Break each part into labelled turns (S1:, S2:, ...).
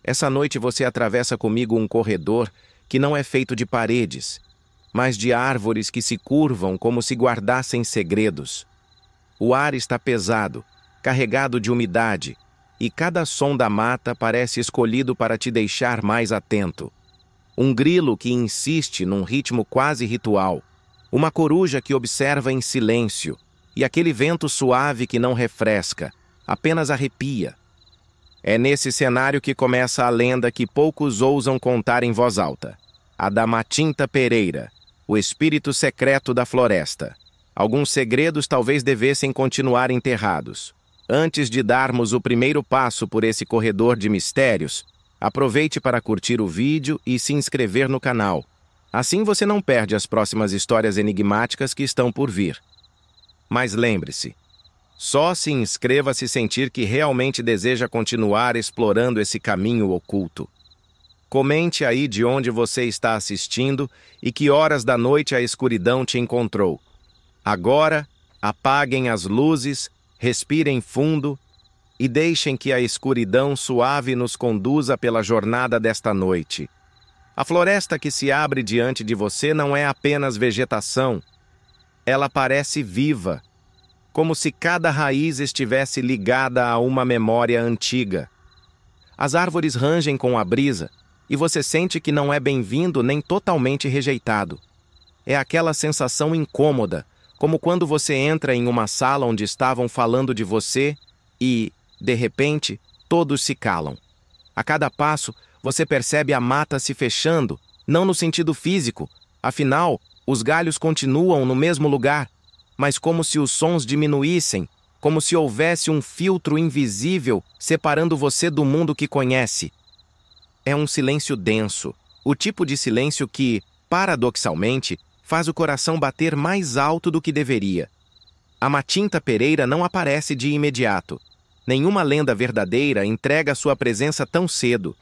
S1: Essa noite você atravessa comigo um corredor que não é feito de paredes, mas de árvores que se curvam como se guardassem segredos. O ar está pesado, carregado de umidade, e cada som da mata parece escolhido para te deixar mais atento. Um grilo que insiste num ritmo quase ritual, uma coruja que observa em silêncio, e aquele vento suave que não refresca, apenas arrepia. É nesse cenário que começa a lenda que poucos ousam contar em voz alta, a da Matinta Pereira, o espírito secreto da floresta. Alguns segredos talvez devessem continuar enterrados. Antes de darmos o primeiro passo por esse corredor de mistérios, aproveite para curtir o vídeo e se inscrever no canal. Assim você não perde as próximas histórias enigmáticas que estão por vir. Mas lembre-se, só se inscreva se sentir que realmente deseja continuar explorando esse caminho oculto. Comente aí de onde você está assistindo e que horas da noite a escuridão te encontrou. Agora, apaguem as luzes, respirem fundo e deixem que a escuridão suave nos conduza pela jornada desta noite. A floresta que se abre diante de você não é apenas vegetação. Ela parece viva, como se cada raiz estivesse ligada a uma memória antiga. As árvores rangem com a brisa, e você sente que não é bem-vindo nem totalmente rejeitado. É aquela sensação incômoda, como quando você entra em uma sala onde estavam falando de você e, de repente, todos se calam. A cada passo, você percebe a mata se fechando, não no sentido físico, afinal, os galhos continuam no mesmo lugar, mas como se os sons diminuíssem, como se houvesse um filtro invisível separando você do mundo que conhece. É um silêncio denso, o tipo de silêncio que, paradoxalmente, faz o coração bater mais alto do que deveria. A Matinta Pereira não aparece de imediato. Nenhuma lenda verdadeira entrega sua presença tão cedo.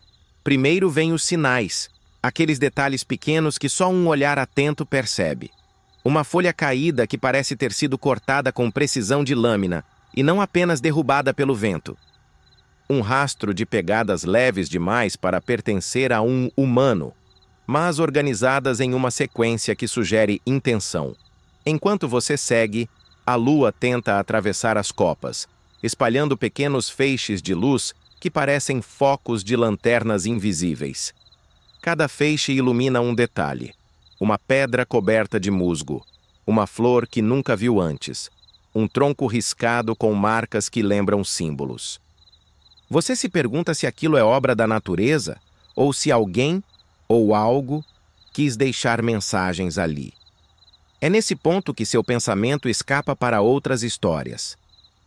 S1: Primeiro vêm os sinais, aqueles detalhes pequenos que só um olhar atento percebe. Uma folha caída que parece ter sido cortada com precisão de lâmina, e não apenas derrubada pelo vento. Um rastro de pegadas leves demais para pertencer a um humano, mas organizadas em uma sequência que sugere intenção. Enquanto você segue, a lua tenta atravessar as copas, espalhando pequenos feixes de luz que parecem focos de lanternas invisíveis. Cada feixe ilumina um detalhe. Uma pedra coberta de musgo, uma flor que nunca viu antes, um tronco riscado com marcas que lembram símbolos. Você se pergunta se aquilo é obra da natureza ou se alguém ou algo quis deixar mensagens ali. É nesse ponto que seu pensamento escapa para outras histórias.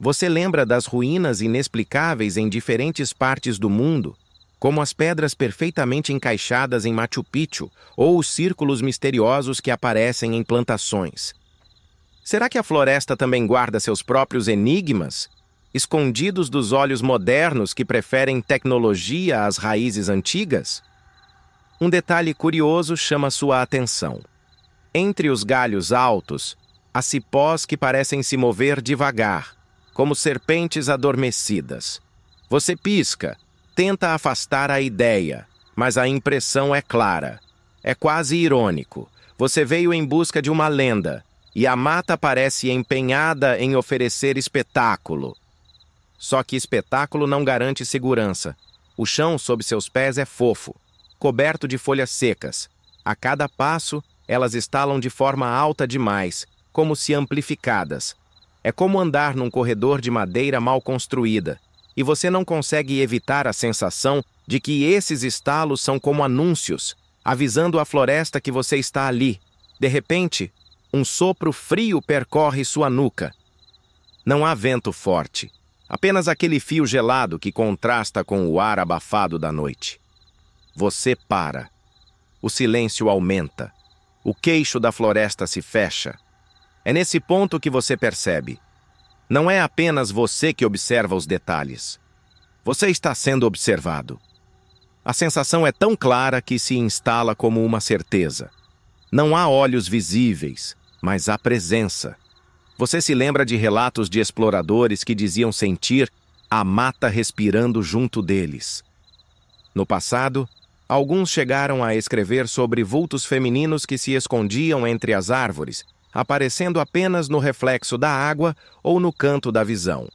S1: Você lembra das ruínas inexplicáveis em diferentes partes do mundo, como as pedras perfeitamente encaixadas em Machu Picchu ou os círculos misteriosos que aparecem em plantações. Será que a floresta também guarda seus próprios enigmas, escondidos dos olhos modernos que preferem tecnologia às raízes antigas? Um detalhe curioso chama sua atenção. Entre os galhos altos, há cipós que parecem se mover devagar, como serpentes adormecidas. Você pisca, tenta afastar a ideia, mas a impressão é clara. É quase irônico. Você veio em busca de uma lenda, e a mata parece empenhada em oferecer espetáculo. Só que espetáculo não garante segurança. O chão sob seus pés é fofo, coberto de folhas secas. A cada passo, elas estalam de forma alta demais, como se amplificadas. É como andar num corredor de madeira mal construída, e você não consegue evitar a sensação de que esses estalos são como anúncios, avisando a floresta que você está ali. De repente, um sopro frio percorre sua nuca. Não há vento forte, apenas aquele fio gelado que contrasta com o ar abafado da noite. Você para. O silêncio aumenta. O queixo da floresta se fecha. É nesse ponto que você percebe. Não é apenas você que observa os detalhes. Você está sendo observado. A sensação é tão clara que se instala como uma certeza. Não há olhos visíveis, mas há presença. Você se lembra de relatos de exploradores que diziam sentir a mata respirando junto deles. No passado, alguns chegaram a escrever sobre vultos femininos que se escondiam entre as árvores, aparecendo apenas no reflexo da água ou no canto da visão.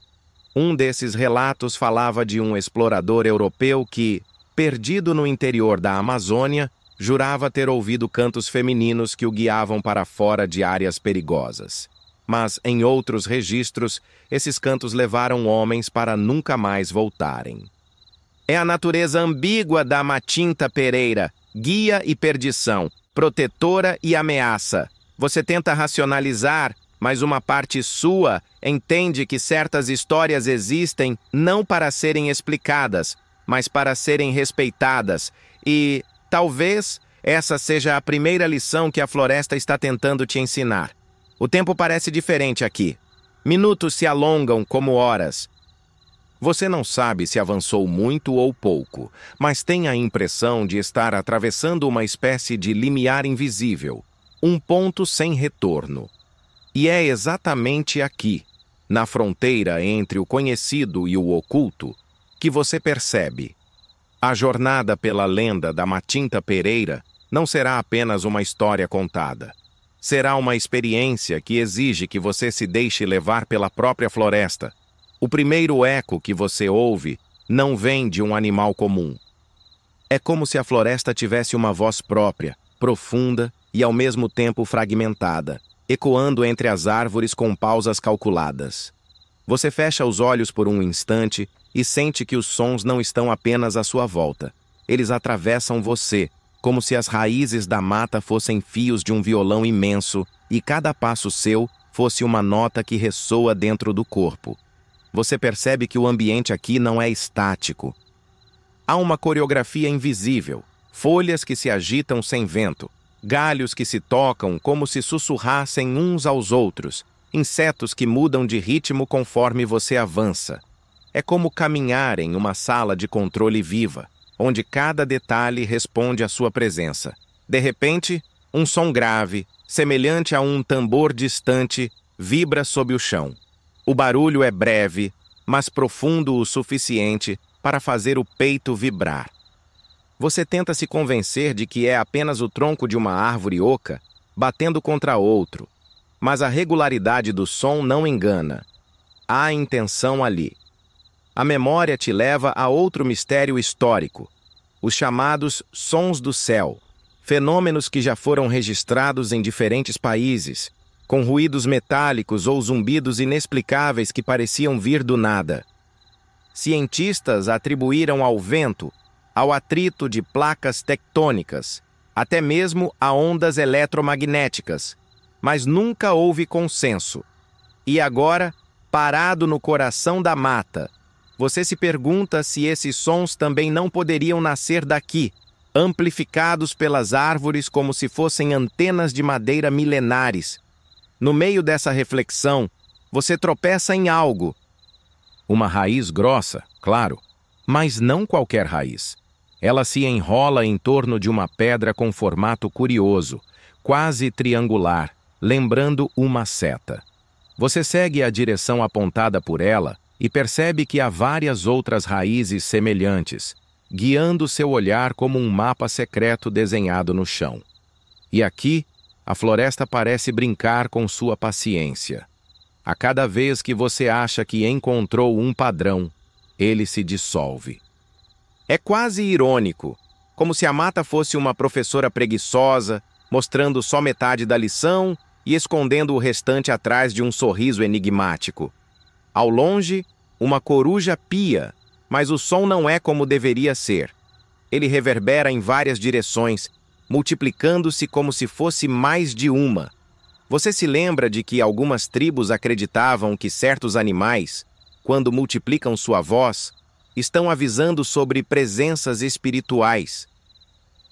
S1: Um desses relatos falava de um explorador europeu que, perdido no interior da Amazônia, jurava ter ouvido cantos femininos que o guiavam para fora de áreas perigosas. Mas, em outros registros, esses cantos levaram homens para nunca mais voltarem. É a natureza ambígua da Matinta Pereira, guia e perdição, protetora e ameaça. Você tenta racionalizar, mas uma parte sua entende que certas histórias existem não para serem explicadas, mas para serem respeitadas. E, talvez, essa seja a primeira lição que a floresta está tentando te ensinar. O tempo parece diferente aqui. Minutos se alongam como horas. Você não sabe se avançou muito ou pouco, mas tem a impressão de estar atravessando uma espécie de limiar invisível, um ponto sem retorno. E é exatamente aqui, na fronteira entre o conhecido e o oculto, que você percebe. A jornada pela lenda da Matinta Pereira não será apenas uma história contada. Será uma experiência que exige que você se deixe levar pela própria floresta. O primeiro eco que você ouve não vem de um animal comum. É como se a floresta tivesse uma voz própria, profunda e ao mesmo tempo fragmentada, ecoando entre as árvores com pausas calculadas. Você fecha os olhos por um instante e sente que os sons não estão apenas à sua volta. Eles atravessam você, como se as raízes da mata fossem fios de um violão imenso e cada passo seu fosse uma nota que ressoa dentro do corpo. Você percebe que o ambiente aqui não é estático. Há uma coreografia invisível, folhas que se agitam sem vento, galhos que se tocam como se sussurrassem uns aos outros, insetos que mudam de ritmo conforme você avança. É como caminhar em uma sala de controle viva, onde cada detalhe responde à sua presença. De repente, um som grave, semelhante a um tambor distante, vibra sob o chão. O barulho é breve, mas profundo o suficiente para fazer o peito vibrar. Você tenta se convencer de que é apenas o tronco de uma árvore oca batendo contra outro, mas a regularidade do som não engana. Há intenção ali. A memória te leva a outro mistério histórico, os chamados sons do céu, fenômenos que já foram registrados em diferentes países, com ruídos metálicos ou zumbidos inexplicáveis que pareciam vir do nada. Cientistas atribuíram ao vento, ao atrito de placas tectônicas, até mesmo a ondas eletromagnéticas, mas nunca houve consenso. E agora, parado no coração da mata, você se pergunta se esses sons também não poderiam nascer daqui, amplificados pelas árvores como se fossem antenas de madeira milenares. No meio dessa reflexão, você tropeça em algo. Uma raiz grossa, claro, mas não qualquer raiz. Ela se enrola em torno de uma pedra com formato curioso, quase triangular, lembrando uma seta. Você segue a direção apontada por ela e percebe que há várias outras raízes semelhantes, guiando seu olhar como um mapa secreto desenhado no chão. E aqui, a floresta parece brincar com sua paciência. A cada vez que você acha que encontrou um padrão, ele se dissolve. É quase irônico, como se a mata fosse uma professora preguiçosa, mostrando só metade da lição e escondendo o restante atrás de um sorriso enigmático. Ao longe, uma coruja pia, mas o som não é como deveria ser. Ele reverbera em várias direções, multiplicando-se como se fosse mais de uma. Você se lembra de que algumas tribos acreditavam que certos animais, quando multiplicam sua voz, estão avisando sobre presenças espirituais.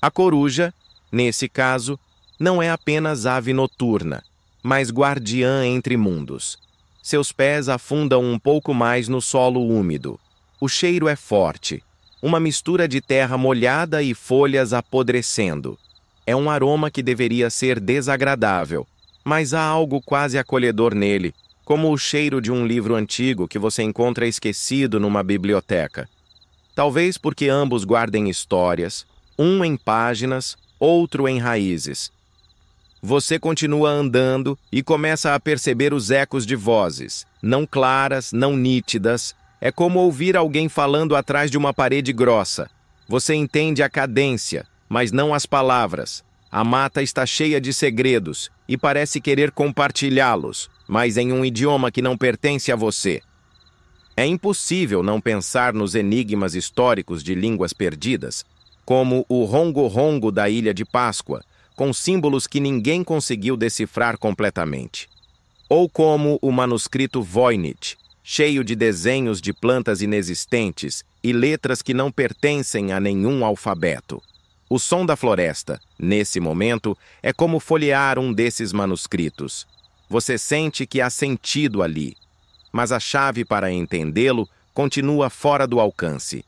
S1: A coruja, nesse caso, não é apenas ave noturna, mas guardiã entre mundos. Seus pés afundam um pouco mais no solo úmido. O cheiro é forte, uma mistura de terra molhada e folhas apodrecendo. É um aroma que deveria ser desagradável, mas há algo quase acolhedor nele, como o cheiro de um livro antigo que você encontra esquecido numa biblioteca. Talvez porque ambos guardem histórias, um em páginas, outro em raízes. Você continua andando e começa a perceber os ecos de vozes, não claras, não nítidas. É como ouvir alguém falando atrás de uma parede grossa. Você entende a cadência, mas não as palavras. A mata está cheia de segredos e parece querer compartilhá-los, mas em um idioma que não pertence a você. É impossível não pensar nos enigmas históricos de línguas perdidas, como o rongo-rongo da Ilha de Páscoa, com símbolos que ninguém conseguiu decifrar completamente. Ou como o manuscrito Voynich, cheio de desenhos de plantas inexistentes e letras que não pertencem a nenhum alfabeto. O som da floresta, nesse momento, é como folhear um desses manuscritos. Você sente que há sentido ali, mas a chave para entendê-lo continua fora do alcance.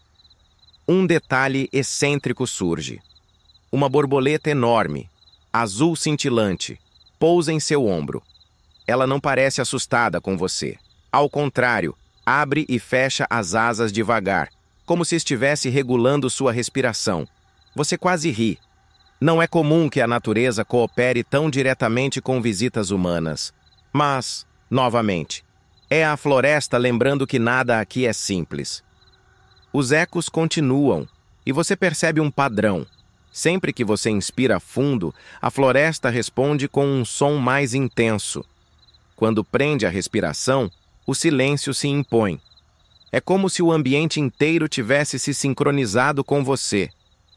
S1: Um detalhe excêntrico surge. Uma borboleta enorme, azul cintilante, pousa em seu ombro. Ela não parece assustada com você. Ao contrário, abre e fecha as asas devagar, como se estivesse regulando sua respiração. Você quase ri. Não é comum que a natureza coopere tão diretamente com visitas humanas. Mas, novamente, é a floresta lembrando que nada aqui é simples. Os ecos continuam, e você percebe um padrão. Sempre que você inspira fundo, a floresta responde com um som mais intenso. Quando prende a respiração, o silêncio se impõe. É como se o ambiente inteiro tivesse se sincronizado com você.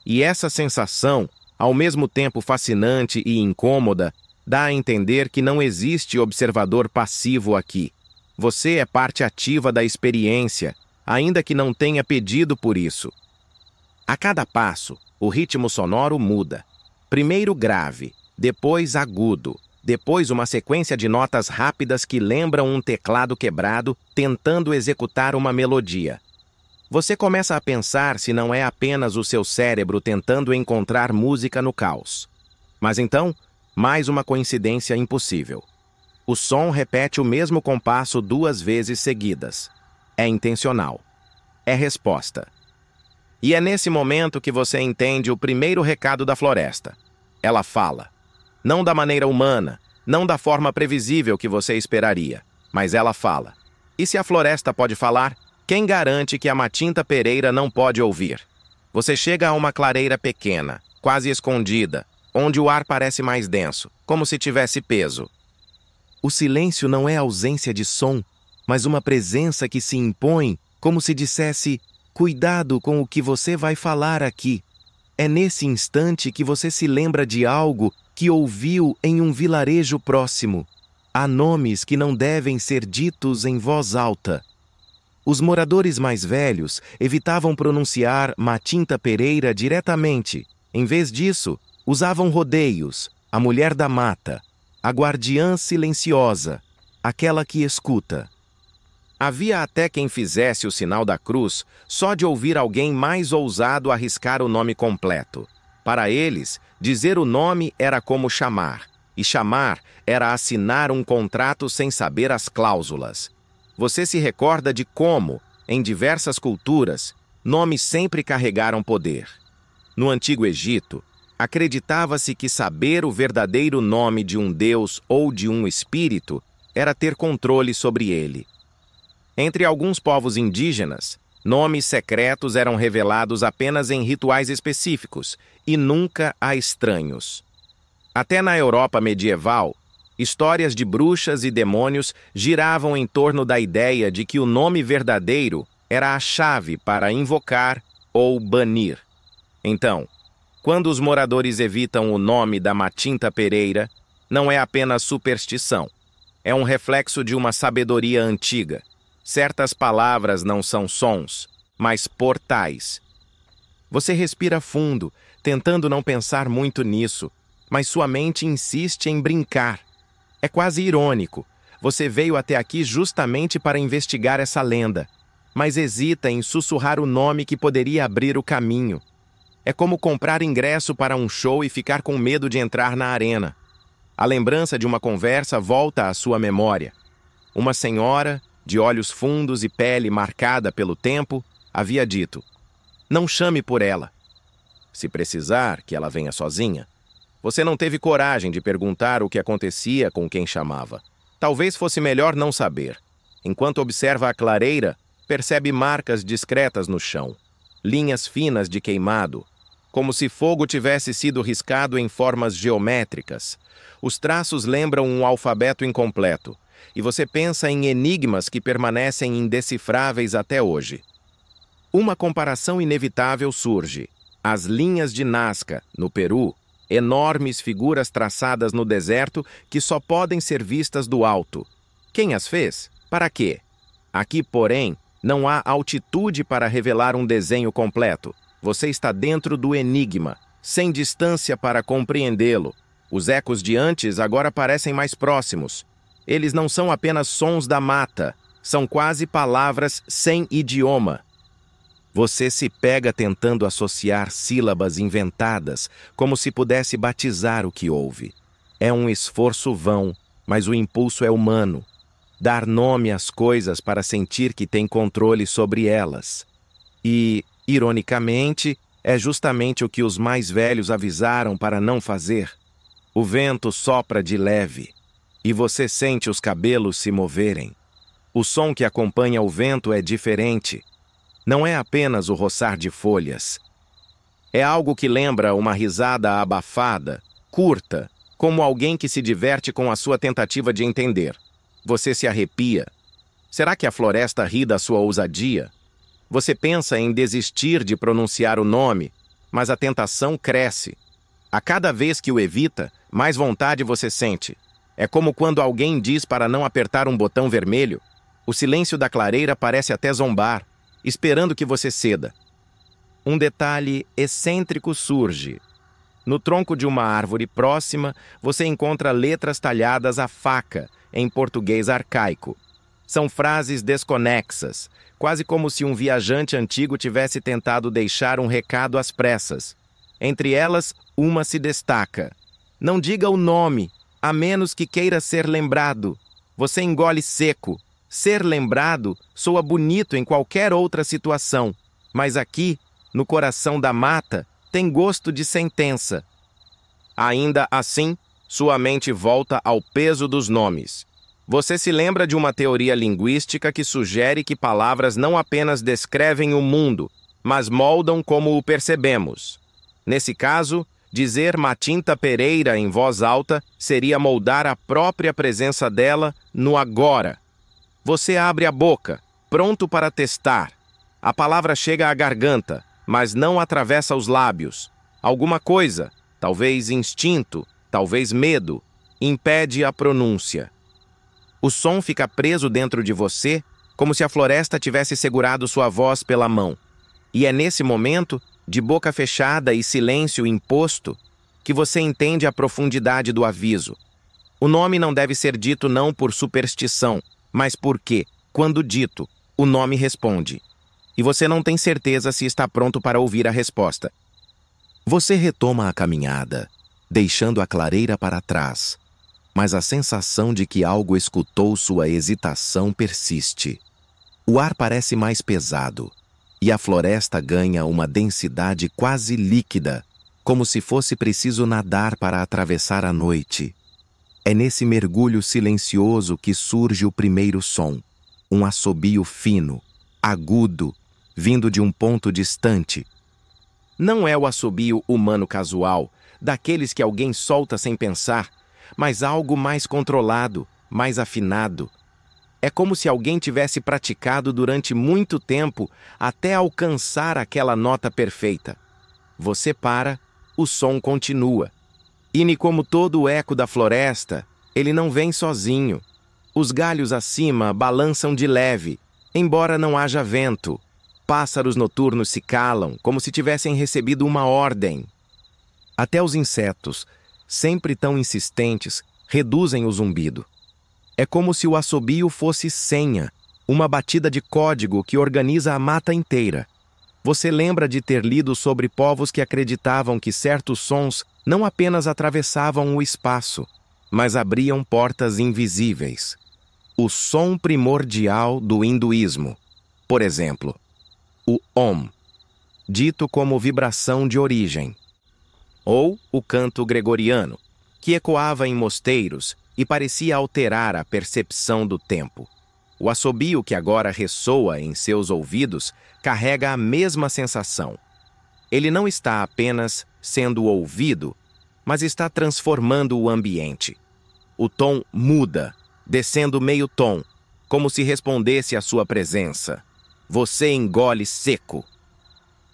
S1: E essa sensação, ao mesmo tempo fascinante e incômoda, dá a entender que não existe observador passivo aqui. Você é parte ativa da experiência, ainda que não tenha pedido por isso. A cada passo, o ritmo sonoro muda. Primeiro grave, depois agudo, depois uma sequência de notas rápidas que lembram um teclado quebrado tentando executar uma melodia. Você começa a pensar se não é apenas o seu cérebro tentando encontrar música no caos. Mas então, mais uma coincidência impossível. O som repete o mesmo compasso 2 vezes seguidas. É intencional. É resposta. E é nesse momento que você entende o primeiro recado da floresta. Ela fala. Não da maneira humana, não da forma previsível que você esperaria, mas ela fala. E se a floresta pode falar, quem garante que a Matinta Pereira não pode ouvir? Você chega a uma clareira pequena, quase escondida, onde o ar parece mais denso, como se tivesse peso. O silêncio não é ausência de som, mas uma presença que se impõe, como se dissesse: cuidado com o que você vai falar aqui. É nesse instante que você se lembra de algo que ouviu em um vilarejo próximo. Há nomes que não devem ser ditos em voz alta. Os moradores mais velhos evitavam pronunciar Matinta Pereira diretamente. Em vez disso, usavam rodeios, a mulher da mata, a guardiã silenciosa, aquela que escuta. Havia até quem fizesse o sinal da cruz só de ouvir alguém mais ousado arriscar o nome completo. Para eles, dizer o nome era como chamar, e chamar era assinar um contrato sem saber as cláusulas. Você se recorda de como, em diversas culturas, nomes sempre carregaram poder. No Antigo Egito, acreditava-se que saber o verdadeiro nome de um deus ou de um espírito era ter controle sobre ele. Entre alguns povos indígenas, nomes secretos eram revelados apenas em rituais específicos e nunca a estranhos. Até na Europa medieval, histórias de bruxas e demônios giravam em torno da ideia de que o nome verdadeiro era a chave para invocar ou banir. Então, quando os moradores evitam o nome da Matinta Pereira, não é apenas superstição. É um reflexo de uma sabedoria antiga. Certas palavras não são sons, mas portais. Você respira fundo, tentando não pensar muito nisso, mas sua mente insiste em brincar. É quase irônico. Você veio até aqui justamente para investigar essa lenda, mas hesita em sussurrar o nome que poderia abrir o caminho. É como comprar ingresso para um show e ficar com medo de entrar na arena. A lembrança de uma conversa volta à sua memória. Uma senhora, de olhos fundos e pele marcada pelo tempo, havia dito: Não chame por ela. Se precisar que ela venha sozinha. Você não teve coragem de perguntar o que acontecia com quem chamava. Talvez fosse melhor não saber. Enquanto observa a clareira, percebe marcas discretas no chão, linhas finas de queimado, como se fogo tivesse sido riscado em formas geométricas. Os traços lembram um alfabeto incompleto, e você pensa em enigmas que permanecem indecifráveis até hoje. Uma comparação inevitável surge. As linhas de Nazca, no Peru, enormes figuras traçadas no deserto que só podem ser vistas do alto. Quem as fez? Para quê? Aqui, porém, não há altitude para revelar um desenho completo. Você está dentro do enigma, sem distância para compreendê-lo. Os ecos de antes agora parecem mais próximos. Eles não são apenas sons da mata, são quase palavras sem idioma. Você se pega tentando associar sílabas inventadas, como se pudesse batizar o que ouve. É um esforço vão, mas o impulso é humano. Dar nome às coisas para sentir que tem controle sobre elas. E, ironicamente, é justamente o que os mais velhos avisaram para não fazer. O vento sopra de leve, e você sente os cabelos se moverem. O som que acompanha o vento é diferente. Não é apenas o roçar de folhas. É algo que lembra uma risada abafada, curta, como alguém que se diverte com a sua tentativa de entender. Você se arrepia. Será que a floresta ri da sua ousadia? Você pensa em desistir de pronunciar o nome, mas a tentação cresce. A cada vez que o evita, mais vontade você sente. É como quando alguém diz para não apertar um botão vermelho. O silêncio da clareira parece até zombar, esperando que você ceda. Um detalhe excêntrico surge. No tronco de uma árvore próxima, você encontra letras talhadas à faca, em português arcaico. São frases desconexas, quase como se um viajante antigo tivesse tentado deixar um recado às pressas. Entre elas, uma se destaca. Não diga o nome, a menos que queira ser lembrado. Você engole seco. Ser lembrado soa bonito em qualquer outra situação, mas aqui, no coração da mata, tem gosto de sentença. Ainda assim, sua mente volta ao peso dos nomes. Você se lembra de uma teoria linguística que sugere que palavras não apenas descrevem o mundo, mas moldam como o percebemos. Nesse caso, dizer Matinta Pereira em voz alta seria moldar a própria presença dela no agora. Você abre a boca, pronto para testar. A palavra chega à garganta, mas não atravessa os lábios. Alguma coisa, talvez instinto, talvez medo, impede a pronúncia. O som fica preso dentro de você, como se a floresta tivesse segurado sua voz pela mão. E é nesse momento, de boca fechada e silêncio imposto, que você entende a profundidade do aviso. O nome não deve ser dito não por superstição, mas porque, quando dito, o nome responde. E você não tem certeza se está pronto para ouvir a resposta. Você retoma a caminhada, deixando a clareira para trás, mas a sensação de que algo escutou sua hesitação persiste. O ar parece mais pesado, e a floresta ganha uma densidade quase líquida, como se fosse preciso nadar para atravessar a noite. É nesse mergulho silencioso que surge o primeiro som, um assobio fino, agudo, vindo de um ponto distante. Não é o assobio humano casual, daqueles que alguém solta sem pensar, mas algo mais controlado, mais afinado. É como se alguém tivesse praticado durante muito tempo até alcançar aquela nota perfeita. Você para, o som continua. E como todo o eco da floresta, ele não vem sozinho. Os galhos acima balançam de leve, embora não haja vento. Pássaros noturnos se calam, como se tivessem recebido uma ordem. Até os insetos, sempre tão insistentes, reduzem o zumbido. É como se o assobio fosse senha, uma batida de código que organiza a mata inteira. Você lembra de ter lido sobre povos que acreditavam que certos sons não apenas atravessavam o espaço, mas abriam portas invisíveis. O som primordial do hinduísmo, por exemplo, o Om. dito como vibração de origem. Ou o canto gregoriano, que ecoava em mosteiros e parecia alterar a percepção do tempo. O assobio que agora ressoa em seus ouvidos carrega a mesma sensação. Ele não está apenas sendo ouvido, mas está transformando o ambiente. O tom muda, descendo meio tom, como se respondesse à sua presença. Você engole seco.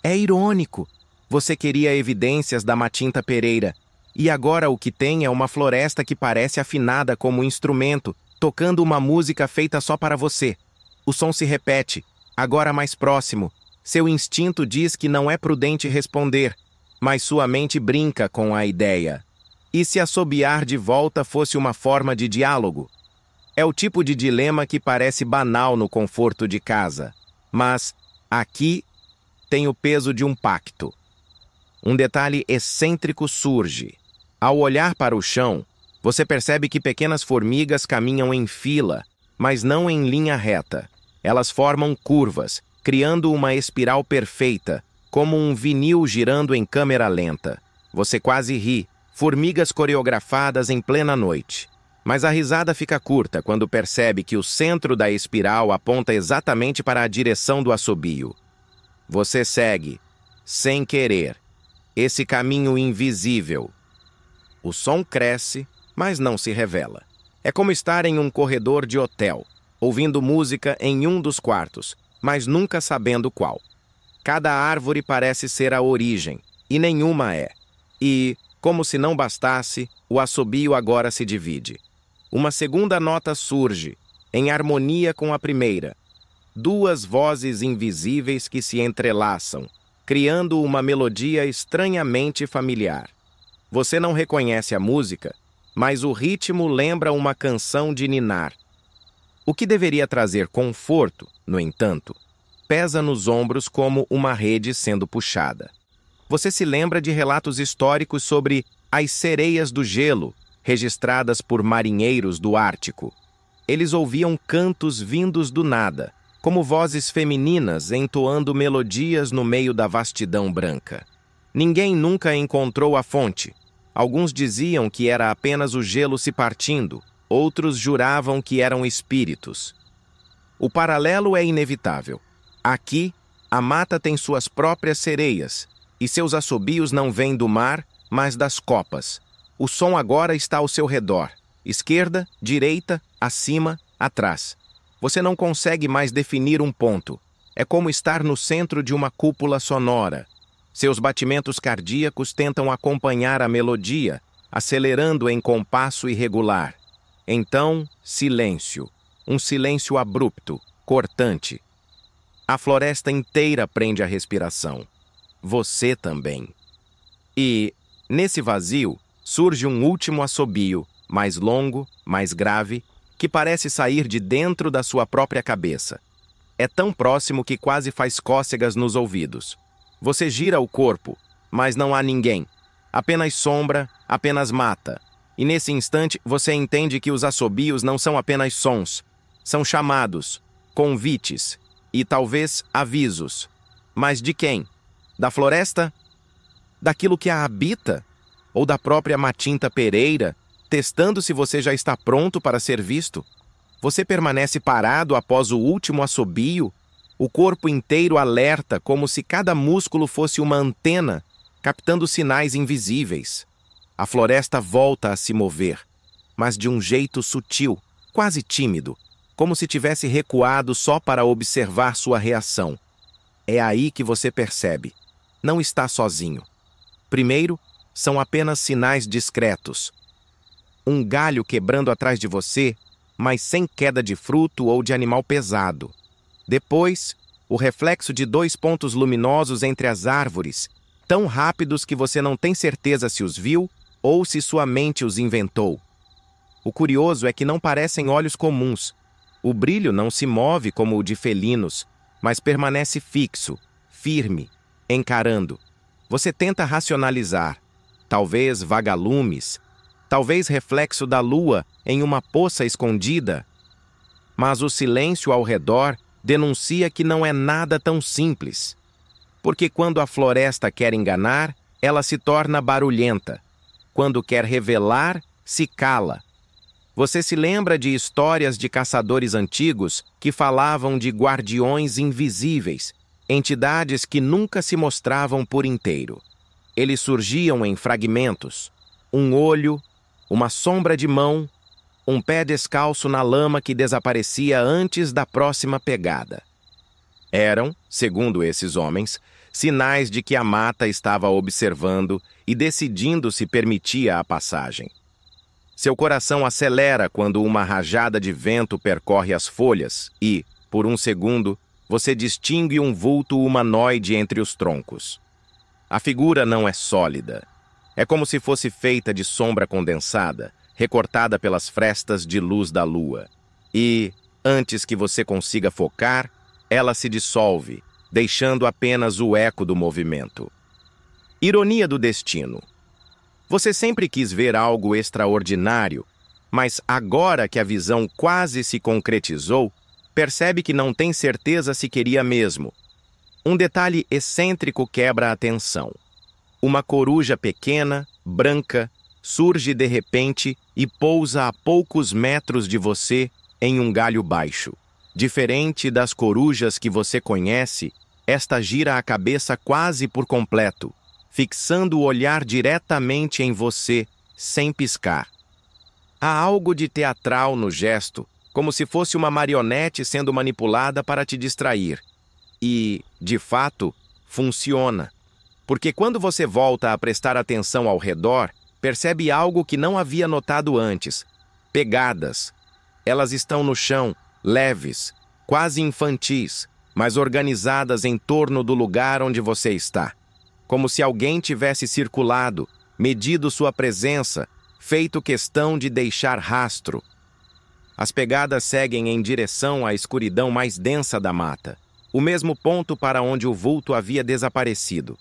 S1: É irônico. Você queria evidências da Matinta Pereira, e agora o que tem é uma floresta que parece afinada como instrumento, tocando uma música feita só para você. O som se repete, agora mais próximo. Seu instinto diz que não é prudente responder, mas sua mente brinca com a ideia. E se assobiar de volta fosse uma forma de diálogo? É o tipo de dilema que parece banal no conforto de casa, mas aqui tem o peso de um pacto. Um detalhe excêntrico surge. Ao olhar para o chão, você percebe que pequenas formigas caminham em fila, mas não em linha reta. Elas formam curvas, criando uma espiral perfeita, como um vinil girando em câmera lenta. Você quase ri, formigas coreografadas em plena noite. Mas a risada fica curta quando percebe que o centro da espiral aponta exatamente para a direção do assobio. Você segue, sem querer, esse caminho invisível. O som cresce, mas não se revela. É como estar em um corredor de hotel, ouvindo música em um dos quartos, mas nunca sabendo qual. Cada árvore parece ser a origem, e nenhuma é. E, como se não bastasse, o assobio agora se divide. Uma segunda nota surge, em harmonia com a primeira. Duas vozes invisíveis que se entrelaçam, criando uma melodia estranhamente familiar. Você não reconhece a música, mas o ritmo lembra uma canção de ninar. O que deveria trazer conforto, no entanto, pesa nos ombros como uma rede sendo puxada. Você se lembra de relatos históricos sobre as sereias do gelo, registradas por marinheiros do Ártico. Eles ouviam cantos vindos do nada, como vozes femininas entoando melodias no meio da vastidão branca. Ninguém nunca encontrou a fonte. Alguns diziam que era apenas o gelo se partindo, outros juravam que eram espíritos. O paralelo é inevitável. Aqui, a mata tem suas próprias sereias, e seus assobios não vêm do mar, mas das copas. O som agora está ao seu redor, esquerda, direita, acima, atrás. Você não consegue mais definir um ponto. É como estar no centro de uma cúpula sonora. Seus batimentos cardíacos tentam acompanhar a melodia, acelerando em compasso irregular. Então, silêncio. Um silêncio abrupto, cortante. A floresta inteira prende a respiração. Você também. E, nesse vazio, surge um último assobio, mais longo, mais grave, que parece sair de dentro da sua própria cabeça. É tão próximo que quase faz cócegas nos ouvidos. Você gira o corpo, mas não há ninguém. Apenas sombra, apenas mata. E nesse instante você entende que os assobios não são apenas sons. São chamados, convites e talvez avisos. Mas de quem? Da floresta? Daquilo que a habita? Ou da própria Matinta Pereira, testando se você já está pronto para ser visto? Você permanece parado após o último assobio, o corpo inteiro alerta como se cada músculo fosse uma antena, captando sinais invisíveis. A floresta volta a se mover, mas de um jeito sutil, quase tímido, como se tivesse recuado só para observar sua reação. É aí que você percebe. Não está sozinho. Primeiro, são apenas sinais discretos. Um galho quebrando atrás de você, mas sem queda de fruto ou de animal pesado. Depois, o reflexo de 2 pontos luminosos entre as árvores, tão rápidos que você não tem certeza se os viu ou se sua mente os inventou. O curioso é que não parecem olhos comuns. O brilho não se move como o de felinos, mas permanece fixo, firme, encarando. Você tenta racionalizar. Talvez vagalumes, talvez reflexo da lua em uma poça escondida. Mas o silêncio ao redor denuncia que não é nada tão simples. Porque quando a floresta quer enganar, ela se torna barulhenta. Quando quer revelar, se cala. Você se lembra de histórias de caçadores antigos que falavam de guardiões invisíveis, entidades que nunca se mostravam por inteiro. Eles surgiam em fragmentos: um olho, uma sombra de mão, um pé descalço na lama que desaparecia antes da próxima pegada. Eram, segundo esses homens, sinais de que a mata estava observando e decidindo se permitia a passagem. Seu coração acelera quando uma rajada de vento percorre as folhas e, por um segundo, você distingue um vulto humanoide entre os troncos. A figura não é sólida. É como se fosse feita de sombra condensada, recortada pelas frestas de luz da lua. E, antes que você consiga focar, ela se dissolve, deixando apenas o eco do movimento. Ironia do destino. Você sempre quis ver algo extraordinário, mas agora que a visão quase se concretizou, percebe que não tem certeza se queria mesmo. Um detalhe excêntrico quebra a atenção. Uma coruja pequena, branca, surge de repente e pousa a poucos metros de você em um galho baixo. Diferente das corujas que você conhece, esta gira a cabeça quase por completo, fixando o olhar diretamente em você, sem piscar. Há algo de teatral no gesto, como se fosse uma marionete sendo manipulada para te distrair. E, de fato, funciona. Porque quando você volta a prestar atenção ao redor, percebe algo que não havia notado antes: pegadas. Elas estão no chão, leves, quase infantis, mas organizadas em torno do lugar onde você está. Como se alguém tivesse circulado, medido sua presença, feito questão de deixar rastro. As pegadas seguem em direção à escuridão mais densa da mata, o mesmo ponto para onde o vulto havia desaparecido.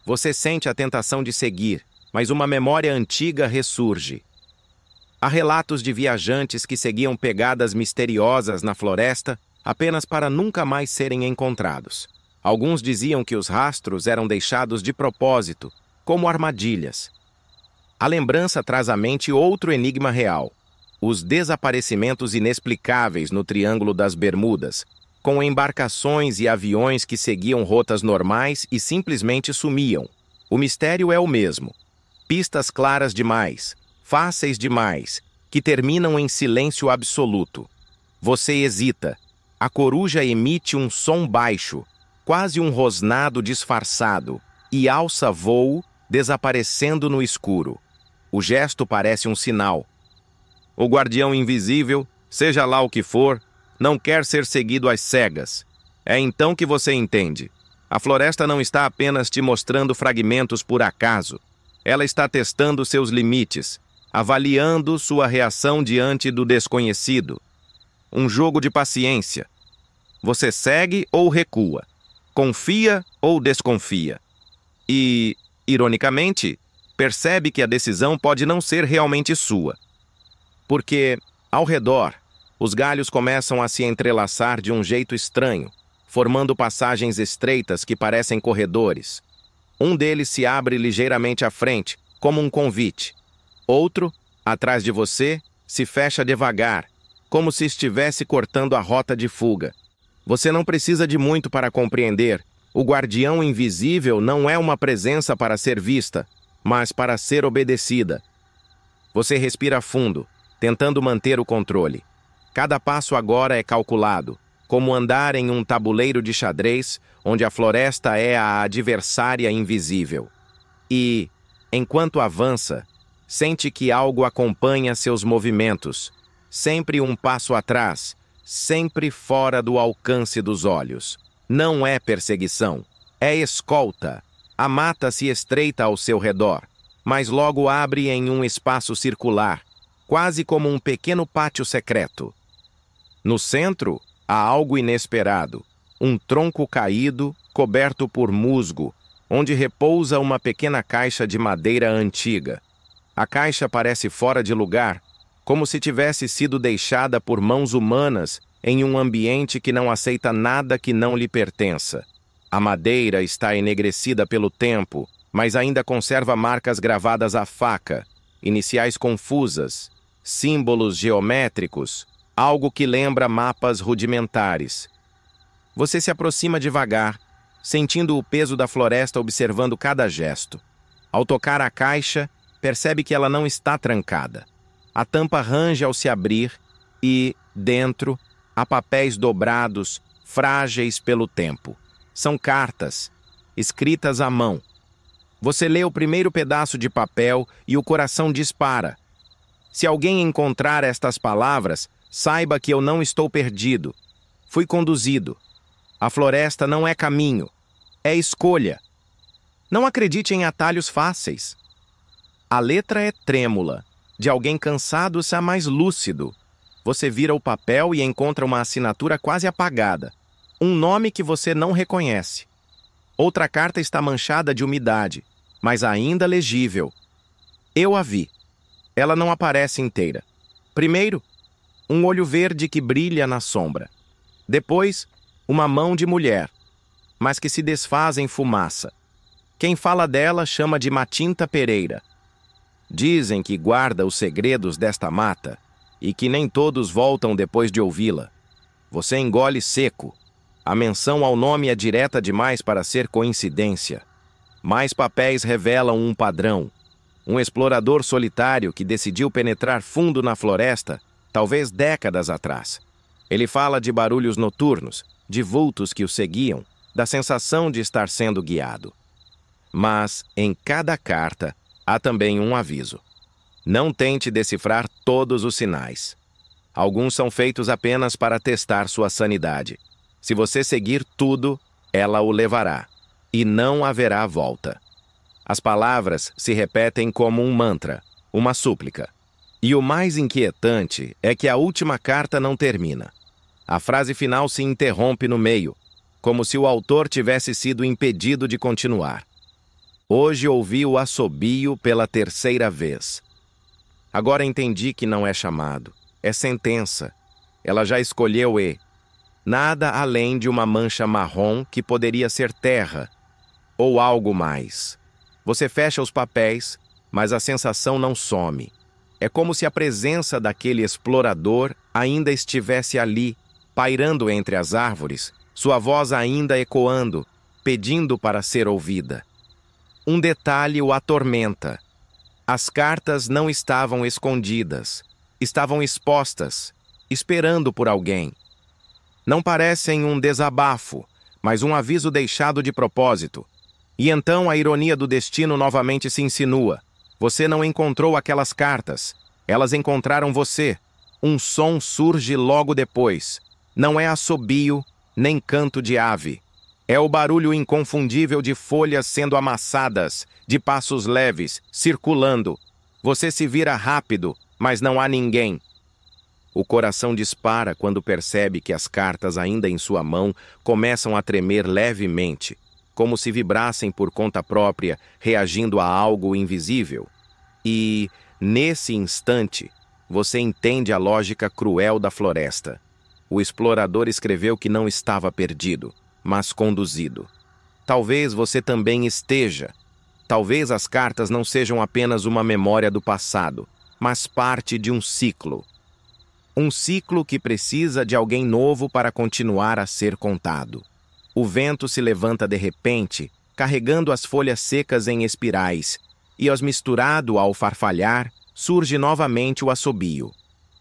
S1: Você sente a tentação de seguir, mas uma memória antiga ressurge. Há relatos de viajantes que seguiam pegadas misteriosas na floresta apenas para nunca mais serem encontrados. Alguns diziam que os rastros eram deixados de propósito, como armadilhas. A lembrança traz à mente outro enigma real: os desaparecimentos inexplicáveis no Triângulo das Bermudas, com embarcações e aviões que seguiam rotas normais e simplesmente sumiam. O mistério é o mesmo: pistas claras demais, fáceis demais, que terminam em silêncio absoluto. Você hesita. A coruja emite um som baixo, quase um rosnado disfarçado, e alça voo, desaparecendo no escuro. O gesto parece um sinal. O guardião invisível, seja lá o que for, não quer ser seguido às cegas. É então que você entende. A floresta não está apenas te mostrando fragmentos por acaso. Ela está testando seus limites, avaliando sua reação diante do desconhecido. Um jogo de paciência. Você segue ou recua, confia ou desconfia. E, ironicamente, percebe que a decisão pode não ser realmente sua. Porque, ao redor, os galhos começam a se entrelaçar de um jeito estranho, formando passagens estreitas que parecem corredores. Um deles se abre ligeiramente à frente, como um convite. Outro, atrás de você, se fecha devagar, como se estivesse cortando a rota de fuga. Você não precisa de muito para compreender. O guardião invisível não é uma presença para ser vista, mas para ser obedecida. Você respira fundo, tentando manter o controle. Cada passo agora é calculado, como andar em um tabuleiro de xadrez, onde a floresta é a adversária invisível. E, enquanto avança, sente que algo acompanha seus movimentos, sempre um passo atrás, sempre fora do alcance dos olhos. Não é perseguição, é escolta. A mata se estreita ao seu redor, mas logo abre em um espaço circular, quase como um pequeno pátio secreto. No centro, há algo inesperado: um tronco caído, coberto por musgo, onde repousa uma pequena caixa de madeira antiga. A caixa parece fora de lugar, como se tivesse sido deixada por mãos humanas em um ambiente que não aceita nada que não lhe pertença. A madeira está enegrecida pelo tempo, mas ainda conserva marcas gravadas à faca, iniciais confusas, símbolos geométricos, algo que lembra mapas rudimentares. Você se aproxima devagar, sentindo o peso da floresta observando cada gesto. Ao tocar a caixa, percebe que ela não está trancada. A tampa range ao se abrir e, dentro, há papéis dobrados, frágeis pelo tempo. São cartas, escritas à mão. Você lê o primeiro pedaço de papel e o coração dispara. Se alguém encontrar estas palavras, saiba que eu não estou perdido. Fui conduzido. A floresta não é caminho, é escolha. Não acredite em atalhos fáceis. A letra é trêmula, de alguém cansado a mais lúcido. Você vira o papel e encontra uma assinatura quase apagada. Um nome que você não reconhece. Outra carta está manchada de umidade, mas ainda legível. Eu a vi. Ela não aparece inteira. Primeiro, um olho verde que brilha na sombra. Depois, uma mão de mulher, mas que se desfaz em fumaça. Quem fala dela chama de Matinta Pereira. Dizem que guarda os segredos desta mata e que nem todos voltam depois de ouvi-la. Você engole seco. A menção ao nome é direta demais para ser coincidência. Mais papéis revelam um padrão. Um explorador solitário que decidiu penetrar fundo na floresta, talvez décadas atrás. Ele fala de barulhos noturnos, de vultos que o seguiam, da sensação de estar sendo guiado. Mas, em cada carta, há também um aviso. Não tente decifrar todos os sinais. Alguns são feitos apenas para testar sua sanidade. Se você seguir tudo, ela o levará, e não haverá volta. As palavras se repetem como um mantra, uma súplica. E o mais inquietante é que a última carta não termina. A frase final se interrompe no meio, como se o autor tivesse sido impedido de continuar. Hoje ouvi o assobio pela terceira vez. Agora entendi que não é chamado, é sentença. Ela já escolheu e... Nada além de uma mancha marrom que poderia ser terra, ou algo mais. Você fecha os papéis, mas a sensação não some. É como se a presença daquele explorador ainda estivesse ali, pairando entre as árvores, sua voz ainda ecoando, pedindo para ser ouvida. Um detalhe o atormenta. As cartas não estavam escondidas, estavam expostas, esperando por alguém. Não parecem um desabafo, mas um aviso deixado de propósito. E então a ironia do destino novamente se insinua. Você não encontrou aquelas cartas. Elas encontraram você. Um som surge logo depois. Não é assobio, nem canto de ave. É o barulho inconfundível de folhas sendo amassadas, de passos leves, circulando. Você se vira rápido, mas não há ninguém. O coração dispara quando percebe que as cartas ainda em sua mão começam a tremer levemente, como se vibrassem por conta própria, reagindo a algo invisível. E, nesse instante, você entende a lógica cruel da floresta. O explorador escreveu que não estava perdido, mas conduzido. Talvez você também esteja. Talvez as cartas não sejam apenas uma memória do passado, mas parte de um ciclo. Um ciclo que precisa de alguém novo para continuar a ser contado. O vento se levanta de repente, carregando as folhas secas em espirais, e as misturado ao farfalhar, surge novamente o assobio.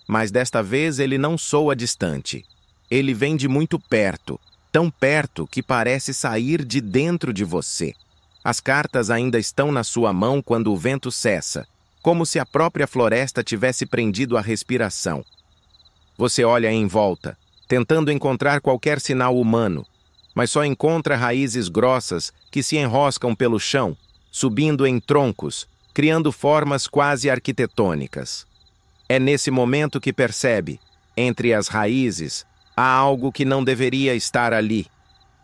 S1: Mas desta vez ele não soa distante. Ele vem de muito perto, tão perto que parece sair de dentro de você. As cartas ainda estão na sua mão quando o vento cessa, como se a própria floresta tivesse prendido a respiração. Você olha em volta, tentando encontrar qualquer sinal humano, mas só encontra raízes grossas que se enroscam pelo chão, subindo em troncos, criando formas quase arquitetônicas. É nesse momento que percebe, entre as raízes, há algo que não deveria estar ali.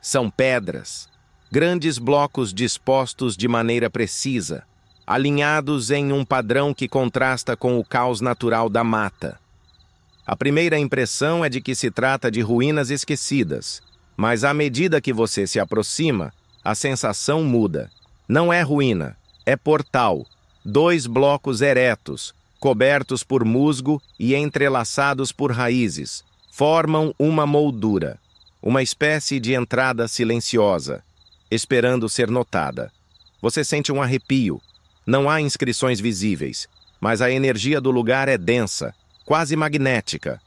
S1: São pedras, grandes blocos dispostos de maneira precisa, alinhados em um padrão que contrasta com o caos natural da mata. A primeira impressão é de que se trata de ruínas esquecidas, Mas à medida que você se aproxima, a sensação muda. Não é ruína, é portal. 2 blocos eretos, cobertos por musgo e entrelaçados por raízes, formam uma moldura, uma espécie de entrada silenciosa, esperando ser notada. Você sente um arrepio. Não há inscrições visíveis, mas a energia do lugar é densa, quase magnética.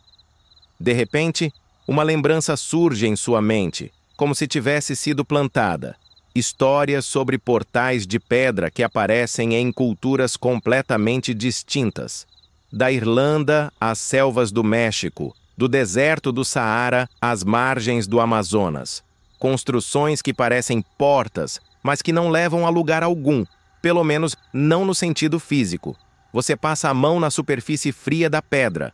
S1: De repente, uma lembrança surge em sua mente, como se tivesse sido plantada. Histórias sobre portais de pedra que aparecem em culturas completamente distintas. Da Irlanda às selvas do México, do deserto do Saara às margens do Amazonas. Construções que parecem portas, mas que não levam a lugar algum, pelo menos não no sentido físico. Você passa a mão na superfície fria da pedra.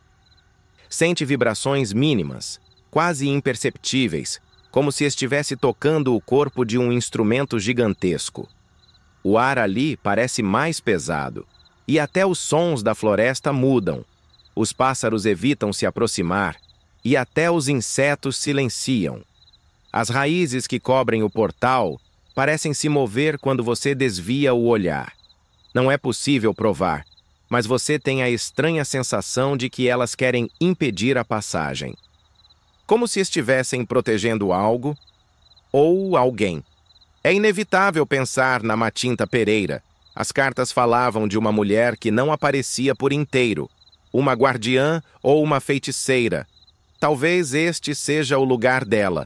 S1: Sente vibrações mínimas, quase imperceptíveis, como se estivesse tocando o corpo de um instrumento gigantesco. O ar ali parece mais pesado, e até os sons da floresta mudam. Os pássaros evitam se aproximar, e até os insetos silenciam. As raízes que cobrem o portal parecem se mover quando você desvia o olhar. Não é possível provar, mas você tem a estranha sensação de que elas querem impedir a passagem. Como se estivessem protegendo algo ou alguém. É inevitável pensar na Matinta Pereira. As cartas falavam de uma mulher que não aparecia por inteiro, uma guardiã ou uma feiticeira. Talvez este seja o lugar dela.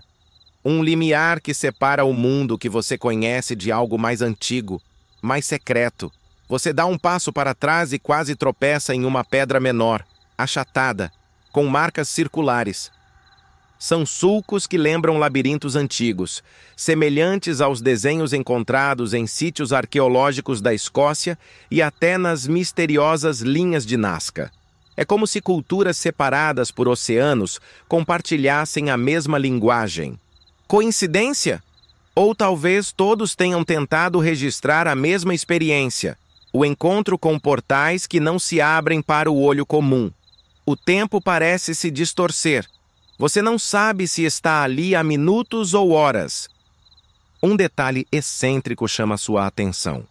S1: Um limiar que separa o mundo que você conhece de algo mais antigo, mais secreto. Você dá um passo para trás e quase tropeça em uma pedra menor, achatada, com marcas circulares. São sulcos que lembram labirintos antigos, semelhantes aos desenhos encontrados em sítios arqueológicos da Escócia e até nas misteriosas linhas de Nazca. É como se culturas separadas por oceanos compartilhassem a mesma linguagem. Coincidência? Ou talvez todos tenham tentado registrar a mesma experiência, o encontro com portais que não se abrem para o olho comum. O tempo parece se distorcer. Você não sabe se está ali há minutos ou horas. Um detalhe excêntrico chama sua atenção.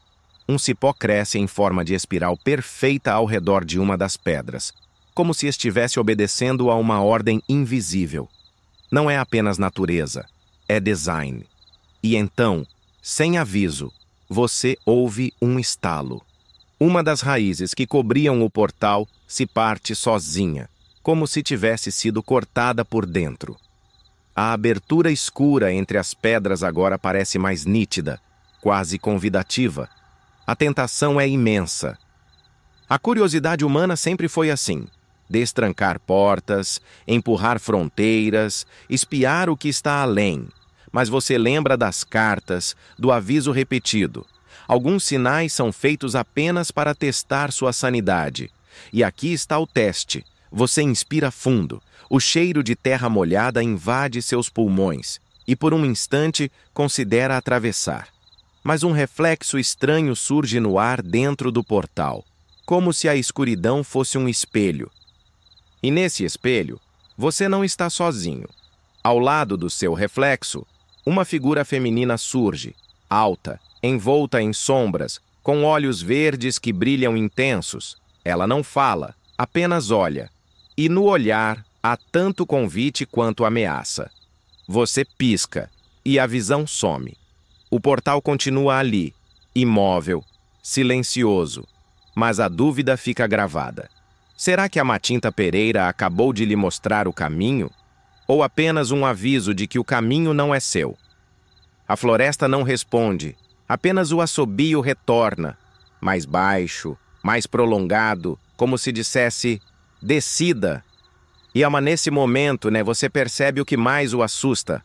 S1: Um cipó cresce em forma de espiral perfeita ao redor de uma das pedras, como se estivesse obedecendo a uma ordem invisível. Não é apenas natureza, é design. E então, sem aviso, você ouve um estalo. Uma das raízes que cobriam o portal se parte sozinha, como se tivesse sido cortada por dentro. A abertura escura entre as pedras agora parece mais nítida, quase convidativa. A tentação é imensa. A curiosidade humana sempre foi assim: destrancar portas, empurrar fronteiras, espiar o que está além. Mas você lembra das cartas, do aviso repetido. Alguns sinais são feitos apenas para testar sua sanidade. E aqui está o teste. Você inspira fundo, o cheiro de terra molhada invade seus pulmões e por um instante considera atravessar. Mas um reflexo estranho surge no ar dentro do portal, como se a escuridão fosse um espelho. E nesse espelho, você não está sozinho. Ao lado do seu reflexo, uma figura feminina surge, alta, envolta em sombras, com olhos verdes que brilham intensos. Ela não fala, apenas olha. E no olhar há tanto convite quanto ameaça. Você pisca e a visão some. O portal continua ali, imóvel, silencioso, mas a dúvida fica gravada. Será que a Matinta Pereira acabou de lhe mostrar o caminho? Ou apenas um aviso de que o caminho não é seu? A floresta não responde, apenas o assobio retorna, mais baixo, mais prolongado, como se dissesse: decida. E nesse momento, você percebe o que mais o assusta.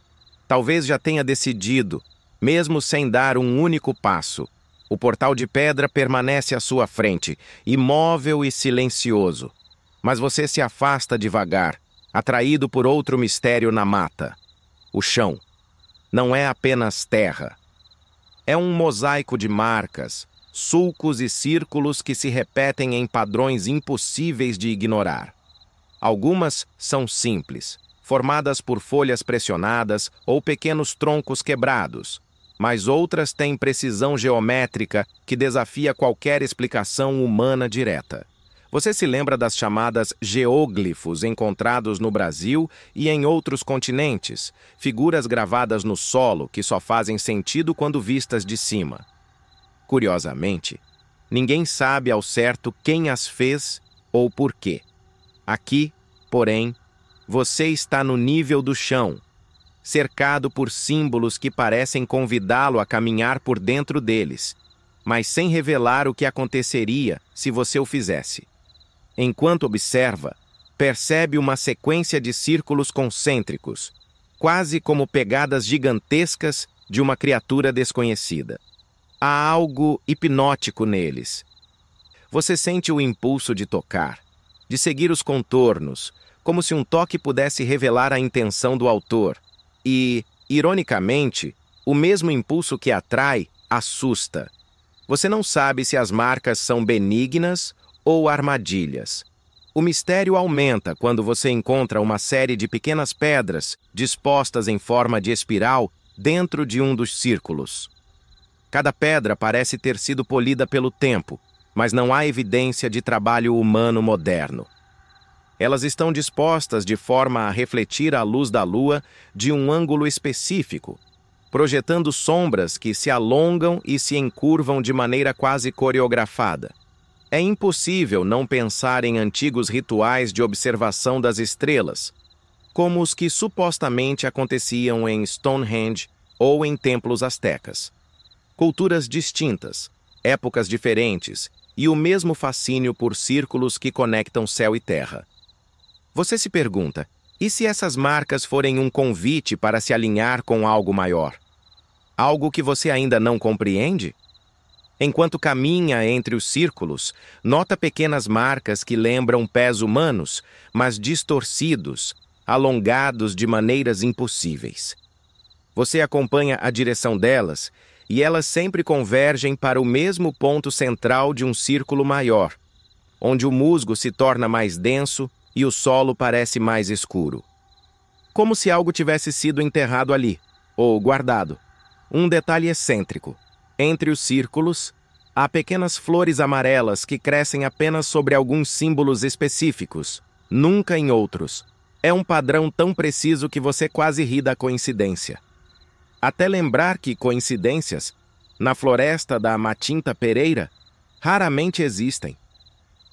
S1: Talvez já tenha decidido, mesmo sem dar um único passo. O portal de pedra permanece à sua frente, imóvel e silencioso. Mas você se afasta devagar, atraído por outro mistério na mata. O chão. Não é apenas terra. É um mosaico de marcas, sulcos e círculos que se repetem em padrões impossíveis de ignorar. Algumas são simples, formadas por folhas pressionadas ou pequenos troncos quebrados, mas outras têm precisão geométrica que desafia qualquer explicação humana direta. Você se lembra das chamadas geóglifos encontrados no Brasil e em outros continentes, figuras gravadas no solo que só fazem sentido quando vistas de cima? Curiosamente, ninguém sabe ao certo quem as fez ou por quê. Aqui, porém, você está no nível do chão, cercado por símbolos que parecem convidá-lo a caminhar por dentro deles, mas sem revelar o que aconteceria se você o fizesse. Enquanto observa, percebe uma sequência de círculos concêntricos, quase como pegadas gigantescas de uma criatura desconhecida. Há algo hipnótico neles. Você sente o impulso de tocar, de seguir os contornos, como se um toque pudesse revelar a intenção do autor. E, ironicamente, o mesmo impulso que atrai, assusta. Você não sabe se as marcas são benignas ou armadilhas. O mistério aumenta quando você encontra uma série de pequenas pedras dispostas em forma de espiral dentro de um dos círculos. Cada pedra parece ter sido polida pelo tempo, mas não há evidência de trabalho humano moderno. Elas estão dispostas de forma a refletir a luz da lua de um ângulo específico, projetando sombras que se alongam e se encurvam de maneira quase coreografada. É impossível não pensar em antigos rituais de observação das estrelas, como os que supostamente aconteciam em Stonehenge ou em templos astecas. Culturas distintas, épocas diferentes e o mesmo fascínio por círculos que conectam céu e terra. Você se pergunta, e se essas marcas forem um convite para se alinhar com algo maior? Algo que você ainda não compreende? Enquanto caminha entre os círculos, nota pequenas marcas que lembram pés humanos, mas distorcidos, alongados de maneiras impossíveis. Você acompanha a direção delas e elas sempre convergem para o mesmo ponto central de um círculo maior, onde o musgo se torna mais denso e o solo parece mais escuro. Como se algo tivesse sido enterrado ali, ou guardado. Um detalhe excêntrico. Entre os círculos, há pequenas flores amarelas que crescem apenas sobre alguns símbolos específicos, nunca em outros. É um padrão tão preciso que você quase ri da coincidência. Até lembrar que coincidências, na floresta da Matinta Pereira, raramente existem.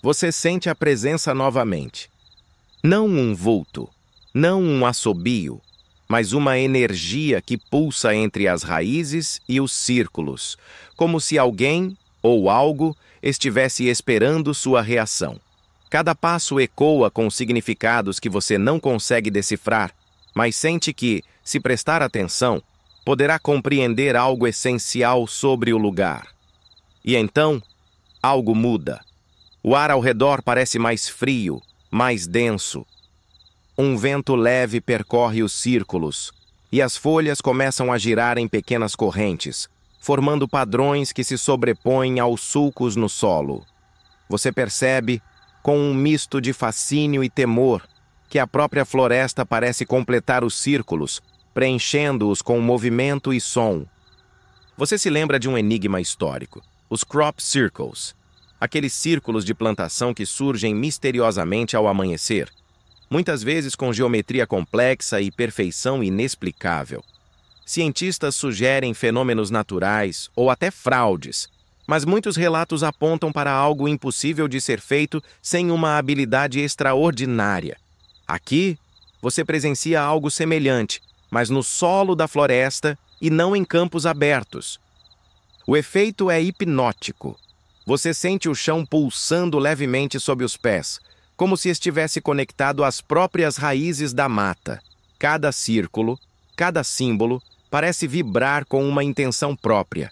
S1: Você sente a presença novamente. Não um vulto, não um assobio, mas uma energia que pulsa entre as raízes e os círculos, como se alguém ou algo estivesse esperando sua reação. Cada passo ecoa com significados que você não consegue decifrar, mas sente que, se prestar atenção, poderá compreender algo essencial sobre o lugar. E então, algo muda. O ar ao redor parece mais frio, mais denso. Um vento leve percorre os círculos, e as folhas começam a girar em pequenas correntes, formando padrões que se sobrepõem aos sulcos no solo. Você percebe, com um misto de fascínio e temor, que a própria floresta parece completar os círculos, preenchendo-os com movimento e som. Você se lembra de um enigma histórico, os crop circles, aqueles círculos de plantação que surgem misteriosamente ao amanhecer, muitas vezes com geometria complexa e perfeição inexplicável. Cientistas sugerem fenômenos naturais ou até fraudes, mas muitos relatos apontam para algo impossível de ser feito sem uma habilidade extraordinária. Aqui, você presencia algo semelhante, mas no solo da floresta e não em campos abertos. O efeito é hipnótico. Você sente o chão pulsando levemente sob os pés, como se estivesse conectado às próprias raízes da mata. Cada círculo, cada símbolo, parece vibrar com uma intenção própria.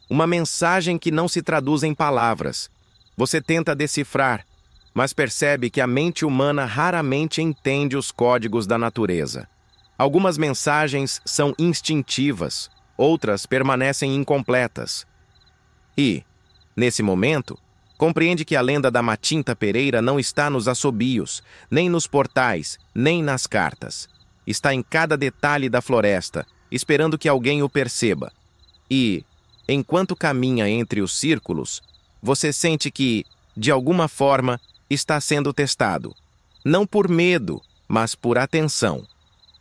S1: Uma mensagem que não se traduz em palavras. Você tenta decifrar, mas percebe que a mente humana raramente entende os códigos da natureza. Algumas mensagens são instintivas, outras permanecem incompletas. E, nesse momento, compreende que a lenda da Matinta Pereira não está nos assobios, nem nos portais, nem nas cartas. está em cada detalhe da floresta, esperando que alguém o perceba. E, enquanto caminha entre os círculos, você sente que, de alguma forma, está sendo testado. Não por medo, mas por atenção.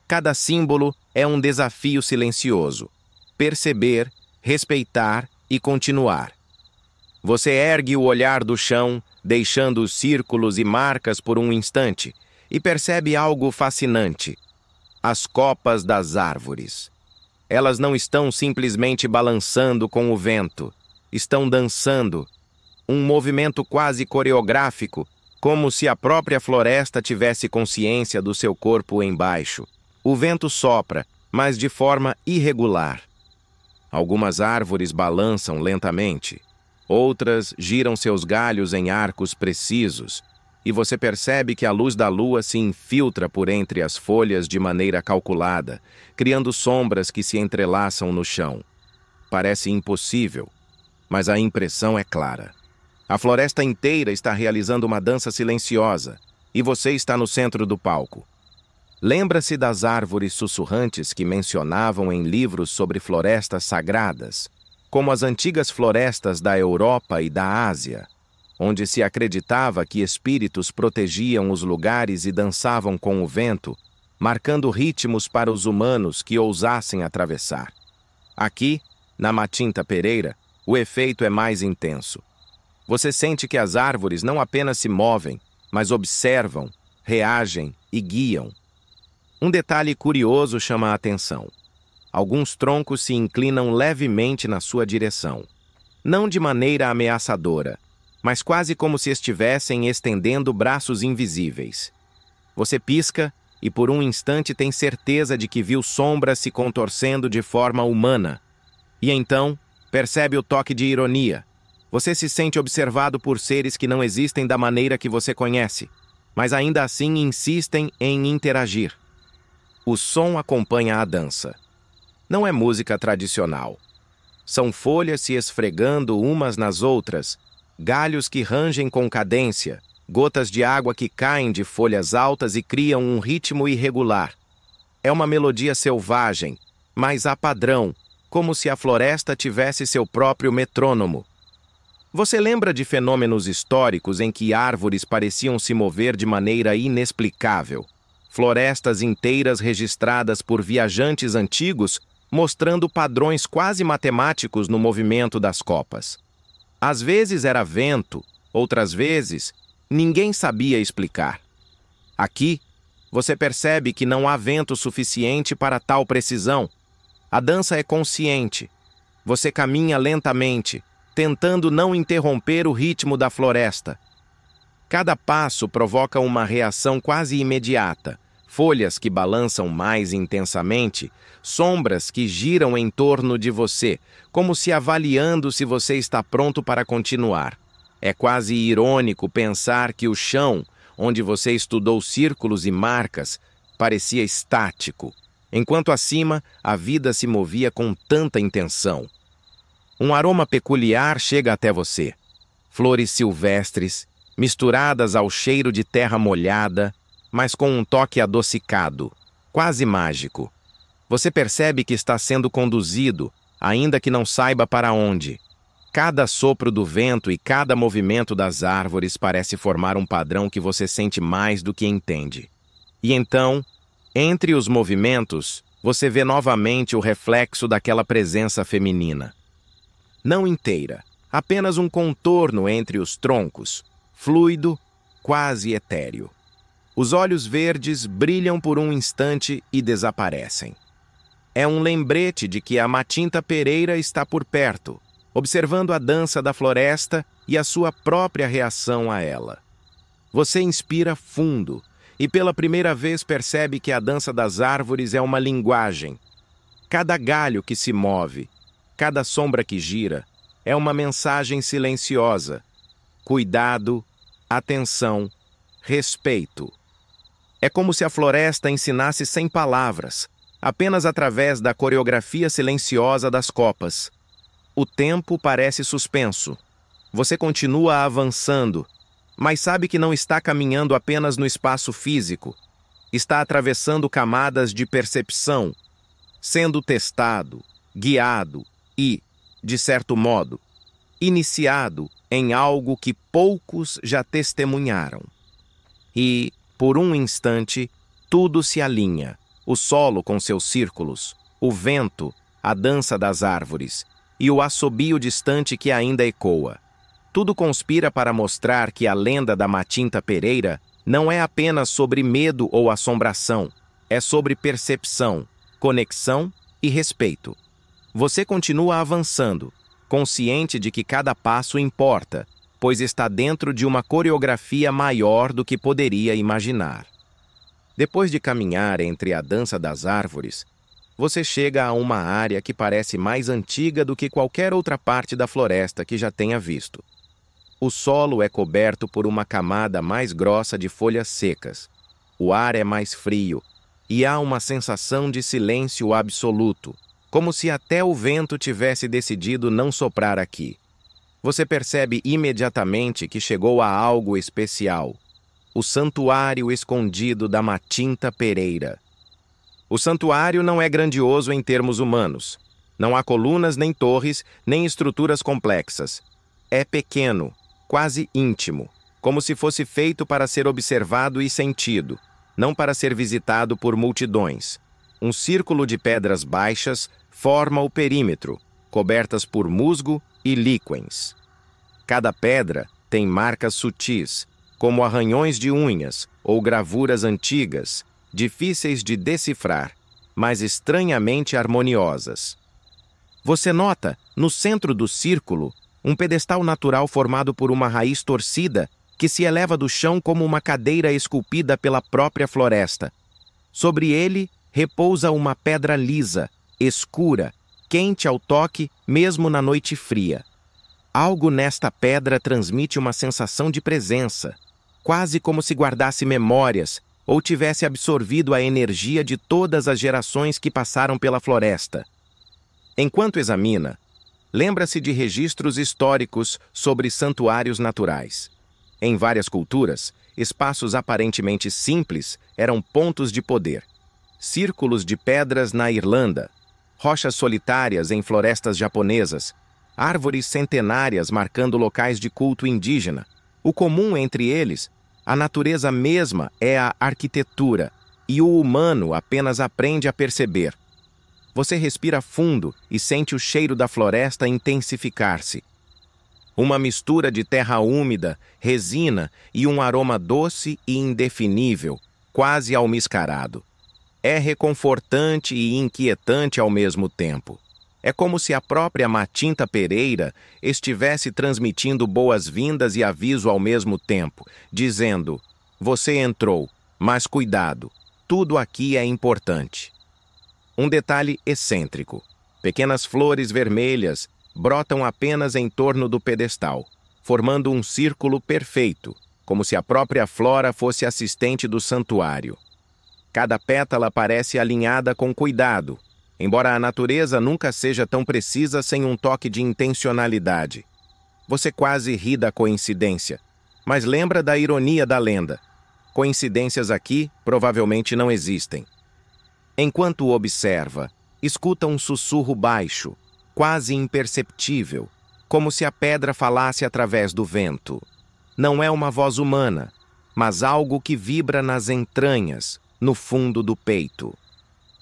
S1: Cada símbolo é um desafio silencioso. Perceber, respeitar e continuar. Você ergue o olhar do chão, deixando os círculos e marcas por um instante, e percebe algo fascinante. As copas das árvores. Elas não estão simplesmente balançando com o vento, estão dançando. Um movimento quase coreográfico, como se a própria floresta tivesse consciência do seu corpo embaixo. O vento sopra, mas de forma irregular. Algumas árvores balançam lentamente. Outras giram seus galhos em arcos precisos, e você percebe que a luz da lua se infiltra por entre as folhas de maneira calculada, criando sombras que se entrelaçam no chão. Parece impossível, mas a impressão é clara. A floresta inteira está realizando uma dança silenciosa, e você está no centro do palco. Lembra-se das árvores sussurrantes que mencionavam em livros sobre florestas sagradas, como as antigas florestas da Europa e da Ásia, onde se acreditava que espíritos protegiam os lugares e dançavam com o vento, marcando ritmos para os humanos que ousassem atravessar. Aqui, na Matinta Pereira, o efeito é mais intenso. Você sente que as árvores não apenas se movem, mas observam, reagem e guiam. Um detalhe curioso chama a atenção. Alguns troncos se inclinam levemente na sua direção. Não de maneira ameaçadora, mas quase como se estivessem estendendo braços invisíveis. Você pisca e por um instante tem certeza de que viu sombras se contorcendo de forma humana. E então, percebe o toque de ironia. Você se sente observado por seres que não existem da maneira que você conhece, mas ainda assim insistem em interagir. O som acompanha a dança. Não é música tradicional. São folhas se esfregando umas nas outras, galhos que rangem com cadência, gotas de água que caem de folhas altas e criam um ritmo irregular. É uma melodia selvagem, mas a padrão, como se a floresta tivesse seu próprio metrônomo. Você lembra de fenômenos históricos em que árvores pareciam se mover de maneira inexplicável? Florestas inteiras registradas por viajantes antigos, mostrando padrões quase matemáticos no movimento das copas. Às vezes era vento, outras vezes, ninguém sabia explicar. Aqui, você percebe que não há vento suficiente para tal precisão. A dança é consciente. Você caminha lentamente, tentando não interromper o ritmo da floresta. Cada passo provoca uma reação quase imediata. Folhas que balançam mais intensamente, sombras que giram em torno de você, como se avaliando se você está pronto para continuar. É quase irônico pensar que o chão, onde você estudou círculos e marcas, parecia estático, enquanto acima a vida se movia com tanta intenção. Um aroma peculiar chega até você. Flores silvestres, misturadas ao cheiro de terra molhada, mas com um toque adocicado, quase mágico. Você percebe que está sendo conduzido, ainda que não saiba para onde. Cada sopro do vento e cada movimento das árvores parece formar um padrão que você sente mais do que entende. E então, entre os movimentos, você vê novamente o reflexo daquela presença feminina. Não inteira, apenas um contorno entre os troncos, fluido, quase etéreo. Os olhos verdes brilham por um instante e desaparecem. É um lembrete de que a Matinta Pereira está por perto, observando a dança da floresta e a sua própria reação a ela. Você inspira fundo e pela primeira vez percebe que a dança das árvores é uma linguagem. Cada galho que se move, cada sombra que gira, é uma mensagem silenciosa. Cuidado, atenção, respeito. É como se a floresta ensinasse sem palavras, apenas através da coreografia silenciosa das copas. O tempo parece suspenso. Você continua avançando, mas sabe que não está caminhando apenas no espaço físico. está atravessando camadas de percepção, sendo testado, guiado e, de certo modo, iniciado em algo que poucos já testemunharam. E, por um instante, tudo se alinha, o solo com seus círculos, o vento, a dança das árvores e o assobio distante que ainda ecoa. Tudo conspira para mostrar que a lenda da Matinta Pereira não é apenas sobre medo ou assombração, é sobre percepção, conexão e respeito. Você continua avançando, consciente de que cada passo importa, pois está dentro de uma coreografia maior do que poderia imaginar. Depois de caminhar entre a dança das árvores, você chega a uma área que parece mais antiga do que qualquer outra parte da floresta que já tenha visto. O solo é coberto por uma camada mais grossa de folhas secas. O ar é mais frio e há uma sensação de silêncio absoluto, como se até o vento tivesse decidido não soprar aqui. Você percebe imediatamente que chegou a algo especial: o santuário escondido da Matinta Pereira. O santuário não é grandioso em termos humanos. Não há colunas, nem torres, nem estruturas complexas. É pequeno, quase íntimo, como se fosse feito para ser observado e sentido, não para ser visitado por multidões. Um círculo de pedras baixas forma o perímetro, cobertas por musgo e líquens. Cada pedra tem marcas sutis, como arranhões de unhas ou gravuras antigas, difíceis de decifrar, mas estranhamente harmoniosas. Você nota, no centro do círculo, um pedestal natural formado por uma raiz torcida que se eleva do chão como uma cadeira esculpida pela própria floresta. Sobre ele repousa uma pedra lisa, escura, quente ao toque, mesmo na noite fria. Algo nesta pedra transmite uma sensação de presença, quase como se guardasse memórias ou tivesse absorvido a energia de todas as gerações que passaram pela floresta. Enquanto examina, lembra-se de registros históricos sobre santuários naturais. Em várias culturas, espaços aparentemente simples eram pontos de poder. Círculos de pedras na Irlanda, rochas solitárias em florestas japonesas, árvores centenárias marcando locais de culto indígena. O comum entre eles, a natureza mesma, é a arquitetura, e o humano apenas aprende a perceber. Você respira fundo e sente o cheiro da floresta intensificar-se. Uma mistura de terra úmida, resina e um aroma doce e indefinível, quase almiscarado. É reconfortante e inquietante ao mesmo tempo. É como se a própria Matinta Pereira estivesse transmitindo boas-vindas e aviso ao mesmo tempo, dizendo: você entrou, mas cuidado, tudo aqui é importante. Um detalhe excêntrico: pequenas flores vermelhas brotam apenas em torno do pedestal, formando um círculo perfeito, como se a própria flora fosse assistente do santuário. Cada pétala parece alinhada com cuidado, embora a natureza nunca seja tão precisa sem um toque de intencionalidade. Você quase ri da coincidência, mas lembra da ironia da lenda. Coincidências aqui provavelmente não existem. Enquanto observa, escuta um sussurro baixo, quase imperceptível, como se a pedra falasse através do vento. Não é uma voz humana, mas algo que vibra nas entranhas, no fundo do peito.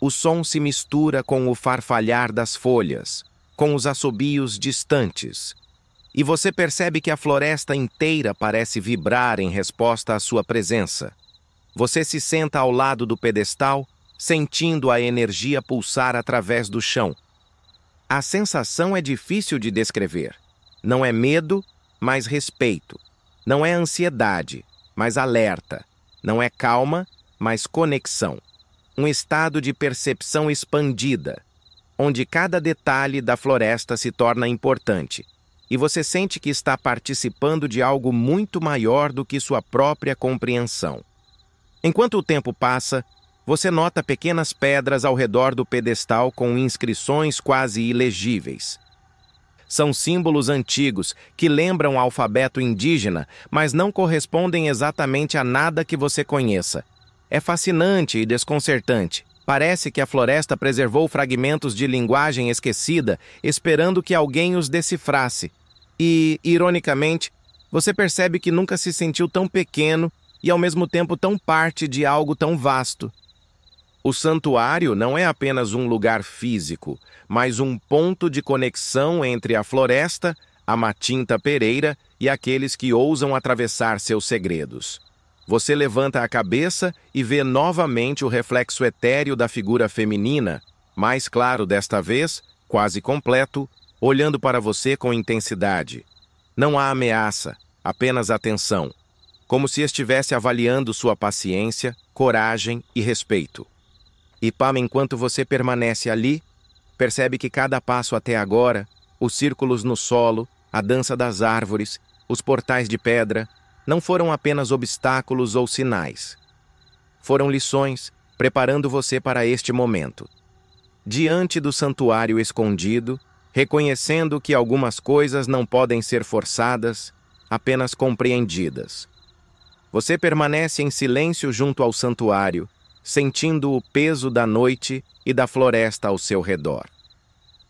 S1: O som se mistura com o farfalhar das folhas, com os assobios distantes, e você percebe que a floresta inteira parece vibrar em resposta à sua presença. Você se senta ao lado do pedestal, sentindo a energia pulsar através do chão. A sensação é difícil de descrever. Não é medo, mas respeito. Não é ansiedade, mas alerta. Não é calma, mas conexão. Um estado de percepção expandida, onde cada detalhe da floresta se torna importante, e você sente que está participando de algo muito maior do que sua própria compreensão. Enquanto o tempo passa, você nota pequenas pedras ao redor do pedestal com inscrições quase ilegíveis. São símbolos antigos que lembram o alfabeto indígena, mas não correspondem exatamente a nada que você conheça. É fascinante e desconcertante. Parece que a floresta preservou fragmentos de linguagem esquecida, esperando que alguém os decifrasse. E, ironicamente, você percebe que nunca se sentiu tão pequeno e, ao mesmo tempo, tão parte de algo tão vasto. O santuário não é apenas um lugar físico, mas um ponto de conexão entre a floresta, a Matinta Pereira e aqueles que ousam atravessar seus segredos. Você levanta a cabeça e vê novamente o reflexo etéreo da figura feminina, mais claro desta vez, quase completo, olhando para você com intensidade. Não há ameaça, apenas atenção, como se estivesse avaliando sua paciência, coragem e respeito. E enquanto você permanece ali, percebe que cada passo até agora, os círculos no solo, a dança das árvores, os portais de pedra, não foram apenas obstáculos ou sinais. Foram lições, preparando você para este momento. Diante do santuário escondido, reconhecendo que algumas coisas não podem ser forçadas, apenas compreendidas. Você permanece em silêncio junto ao santuário, sentindo o peso da noite e da floresta ao seu redor.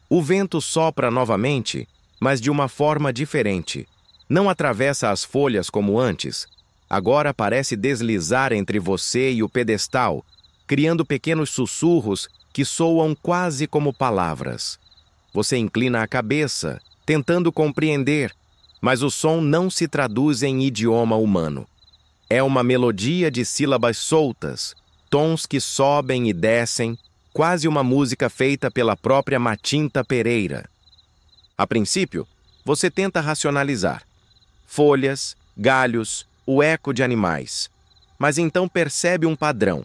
S1: O vento sopra novamente, mas de uma forma diferente. Não atravessa as folhas como antes. Agora parece deslizar entre você e o pedestal, criando pequenos sussurros que soam quase como palavras. Você inclina a cabeça, tentando compreender, mas o som não se traduz em idioma humano. É uma melodia de sílabas soltas, tons que sobem e descem, quase uma música feita pela própria Matinta Pereira. A princípio, você tenta racionalizar. Folhas, galhos, o eco de animais. Mas então percebe um padrão.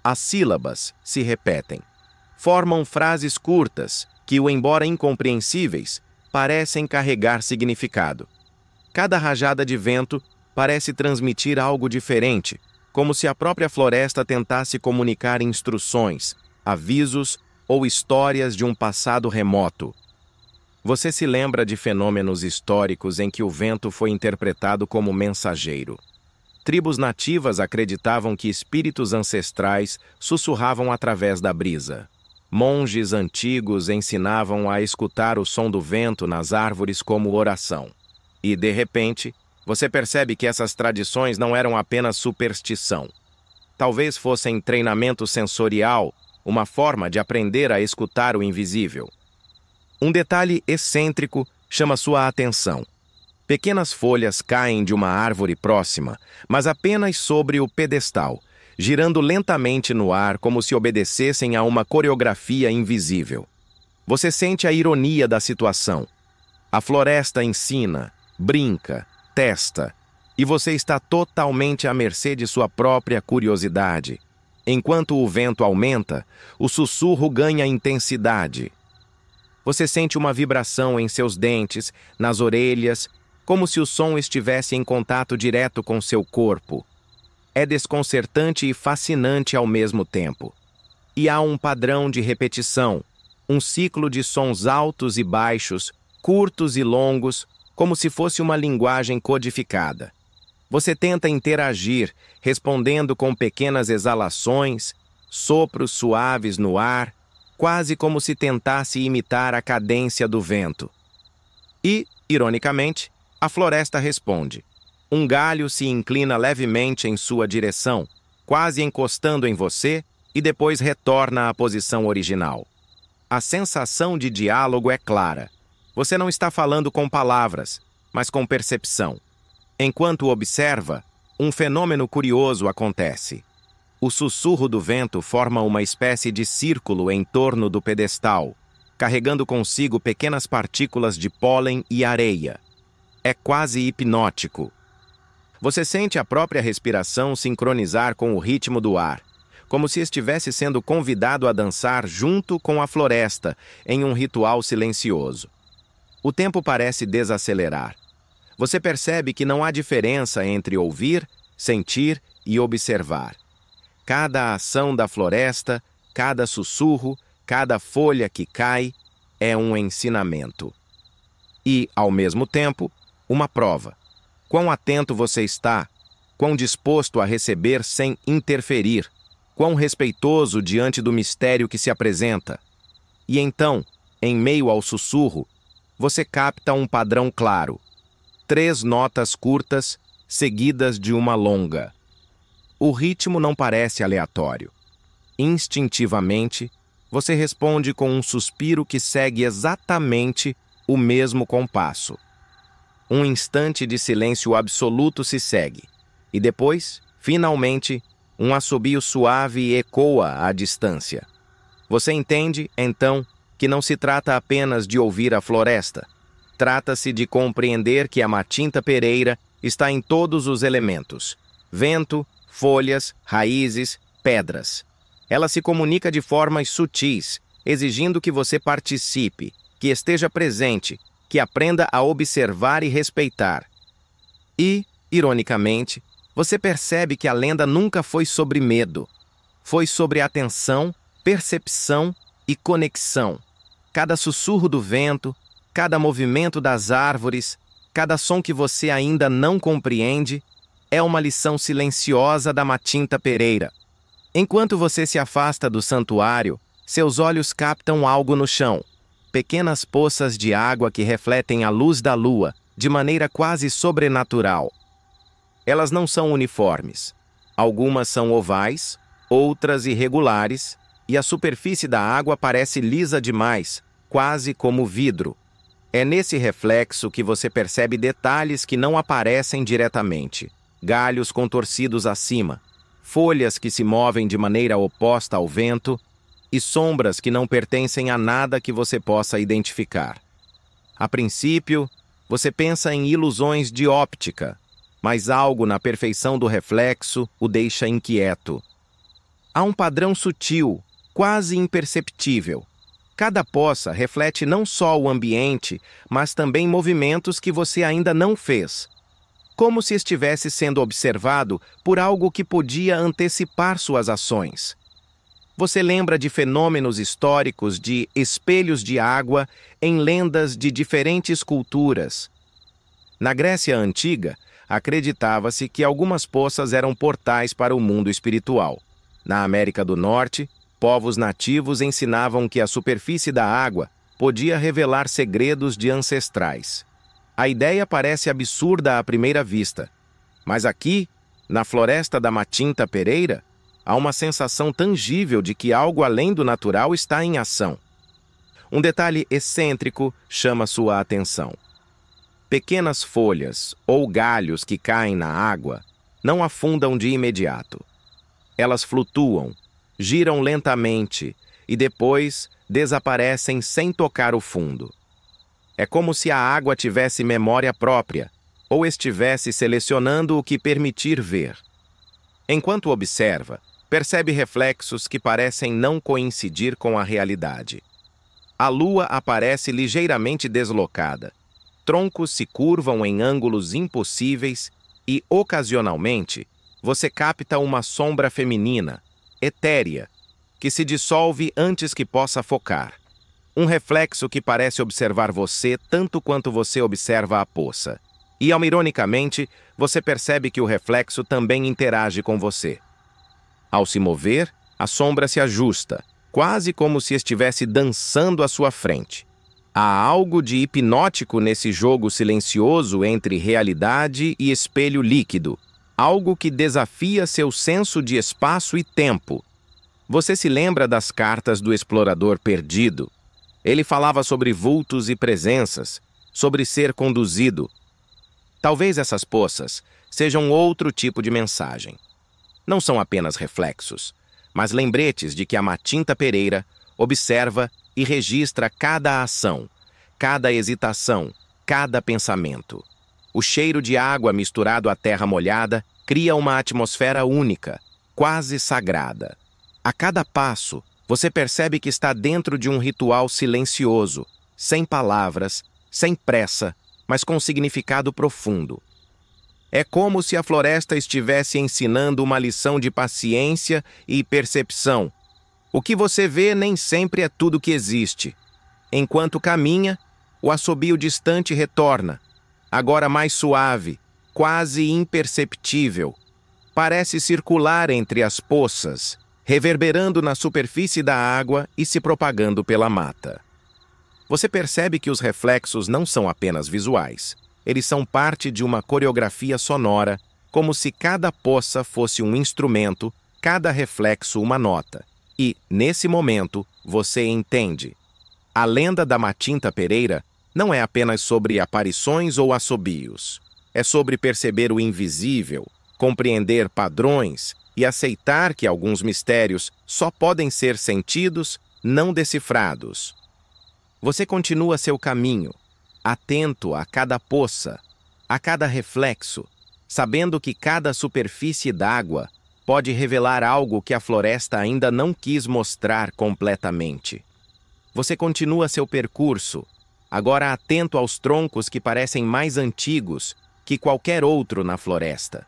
S1: As sílabas se repetem. Formam frases curtas que, embora incompreensíveis, parecem carregar significado. Cada rajada de vento parece transmitir algo diferente, como se a própria floresta tentasse comunicar instruções, avisos ou histórias de um passado remoto. Você se lembra de fenômenos históricos em que o vento foi interpretado como mensageiro. Tribos nativas acreditavam que espíritos ancestrais sussurravam através da brisa. Monges antigos ensinavam a escutar o som do vento nas árvores como oração. E, de repente, você percebe que essas tradições não eram apenas superstição. Talvez fossem treinamento sensorial, uma forma de aprender a escutar o invisível. Um detalhe excêntrico chama sua atenção. Pequenas folhas caem de uma árvore próxima, mas apenas sobre o pedestal, girando lentamente no ar como se obedecessem a uma coreografia invisível. Você sente a ironia da situação. A floresta ensina, brinca, testa, e você está totalmente à mercê de sua própria curiosidade. Enquanto o vento aumenta, o sussurro ganha intensidade. Você sente uma vibração em seus dentes, nas orelhas, como se o som estivesse em contato direto com seu corpo. É desconcertante e fascinante ao mesmo tempo. E há um padrão de repetição, um ciclo de sons altos e baixos, curtos e longos, como se fosse uma linguagem codificada. Você tenta interagir, respondendo com pequenas exalações, sopros suaves no ar, quase como se tentasse imitar a cadência do vento. E, ironicamente, a floresta responde. Um galho se inclina levemente em sua direção, quase encostando em você, e depois retorna à posição original. A sensação de diálogo é clara. Você não está falando com palavras, mas com percepção. Enquanto observa, um fenômeno curioso acontece. O sussurro do vento forma uma espécie de círculo em torno do pedestal, carregando consigo pequenas partículas de pólen e areia. É quase hipnótico. Você sente a própria respiração sincronizar com o ritmo do ar, como se estivesse sendo convidado a dançar junto com a floresta em um ritual silencioso. O tempo parece desacelerar. Você percebe que não há diferença entre ouvir, sentir e observar. Cada ação da floresta, cada sussurro, cada folha que cai é um ensinamento. E, ao mesmo tempo, uma prova. Quão atento você está, quão disposto a receber sem interferir, quão respeitoso diante do mistério que se apresenta. E então, em meio ao sussurro, você capta um padrão claro. 3 notas curtas, seguidas de uma longa. O ritmo não parece aleatório. Instintivamente, você responde com um suspiro que segue exatamente o mesmo compasso. Um instante de silêncio absoluto se segue, e depois, finalmente, um assobio suave ecoa à distância. Você entende, então, que não se trata apenas de ouvir a floresta. Trata-se de compreender que a Matinta Pereira está em todos os elementos: vento, folhas, raízes, pedras. Ela se comunica de formas sutis, exigindo que você participe, que esteja presente, que aprenda a observar e respeitar. E, ironicamente, você percebe que a lenda nunca foi sobre medo. Foi sobre atenção, percepção e conexão. Cada sussurro do vento, cada movimento das árvores, cada som que você ainda não compreende, é uma lição silenciosa da Matinta Pereira. Enquanto você se afasta do santuário, seus olhos captam algo no chão. Pequenas poças de água que refletem a luz da lua, de maneira quase sobrenatural. Elas não são uniformes. Algumas são ovais, outras irregulares, e a superfície da água parece lisa demais, quase como vidro. É nesse reflexo que você percebe detalhes que não aparecem diretamente. Galhos contorcidos acima, folhas que se movem de maneira oposta ao vento e sombras que não pertencem a nada que você possa identificar. A princípio, você pensa em ilusões de óptica, mas algo na perfeição do reflexo o deixa inquieto. Há um padrão sutil, quase imperceptível. Cada poça reflete não só o ambiente, mas também movimentos que você ainda não fez. Como se estivesse sendo observado por algo que podia antecipar suas ações. Você lembra de fenômenos históricos de espelhos de água em lendas de diferentes culturas. Na Grécia Antiga, acreditava-se que algumas poças eram portais para o mundo espiritual. Na América do Norte, povos nativos ensinavam que a superfície da água podia revelar segredos de ancestrais. A ideia parece absurda à primeira vista, mas aqui, na floresta da Matinta Pereira, há uma sensação tangível de que algo além do natural está em ação. Um detalhe excêntrico chama sua atenção. Pequenas folhas ou galhos que caem na água não afundam de imediato. Elas flutuam, giram lentamente e depois desaparecem sem tocar o fundo. É como se a água tivesse memória própria ou estivesse selecionando o que permitir ver. Enquanto observa, percebe reflexos que parecem não coincidir com a realidade. A lua aparece ligeiramente deslocada. Troncos se curvam em ângulos impossíveis e, ocasionalmente, você capta uma sombra feminina, etérea, que se dissolve antes que possa focar. Um reflexo que parece observar você tanto quanto você observa a poça. E, ironicamente, você percebe que o reflexo também interage com você. Ao se mover, a sombra se ajusta, quase como se estivesse dançando à sua frente. Há algo de hipnótico nesse jogo silencioso entre realidade e espelho líquido, algo que desafia seu senso de espaço e tempo. Você se lembra das cartas do explorador perdido? Ele falava sobre vultos e presenças, sobre ser conduzido. Talvez essas poças sejam outro tipo de mensagem. Não são apenas reflexos, mas lembretes de que a Matinta Pereira observa e registra cada ação, cada hesitação, cada pensamento. O cheiro de água misturado à terra molhada cria uma atmosfera única, quase sagrada. A cada passo, você percebe que está dentro de um ritual silencioso, sem palavras, sem pressa, mas com significado profundo. É como se a floresta estivesse ensinando uma lição de paciência e percepção. O que você vê nem sempre é tudo que existe. Enquanto caminha, o assobio distante retorna, agora mais suave, quase imperceptível, parece circular entre as poças, reverberando na superfície da água e se propagando pela mata. Você percebe que os reflexos não são apenas visuais. Eles são parte de uma coreografia sonora, como se cada poça fosse um instrumento, cada reflexo uma nota. E, nesse momento, você entende. A lenda da Matinta Pereira não é apenas sobre aparições ou assobios. É sobre perceber o invisível, compreender padrões e aceitar que alguns mistérios só podem ser sentidos, não decifrados. Você continua seu caminho, atento a cada poça, a cada reflexo, sabendo que cada superfície d'água pode revelar algo que a floresta ainda não quis mostrar completamente. Você continua seu percurso, agora atento aos troncos que parecem mais antigos que qualquer outro na floresta.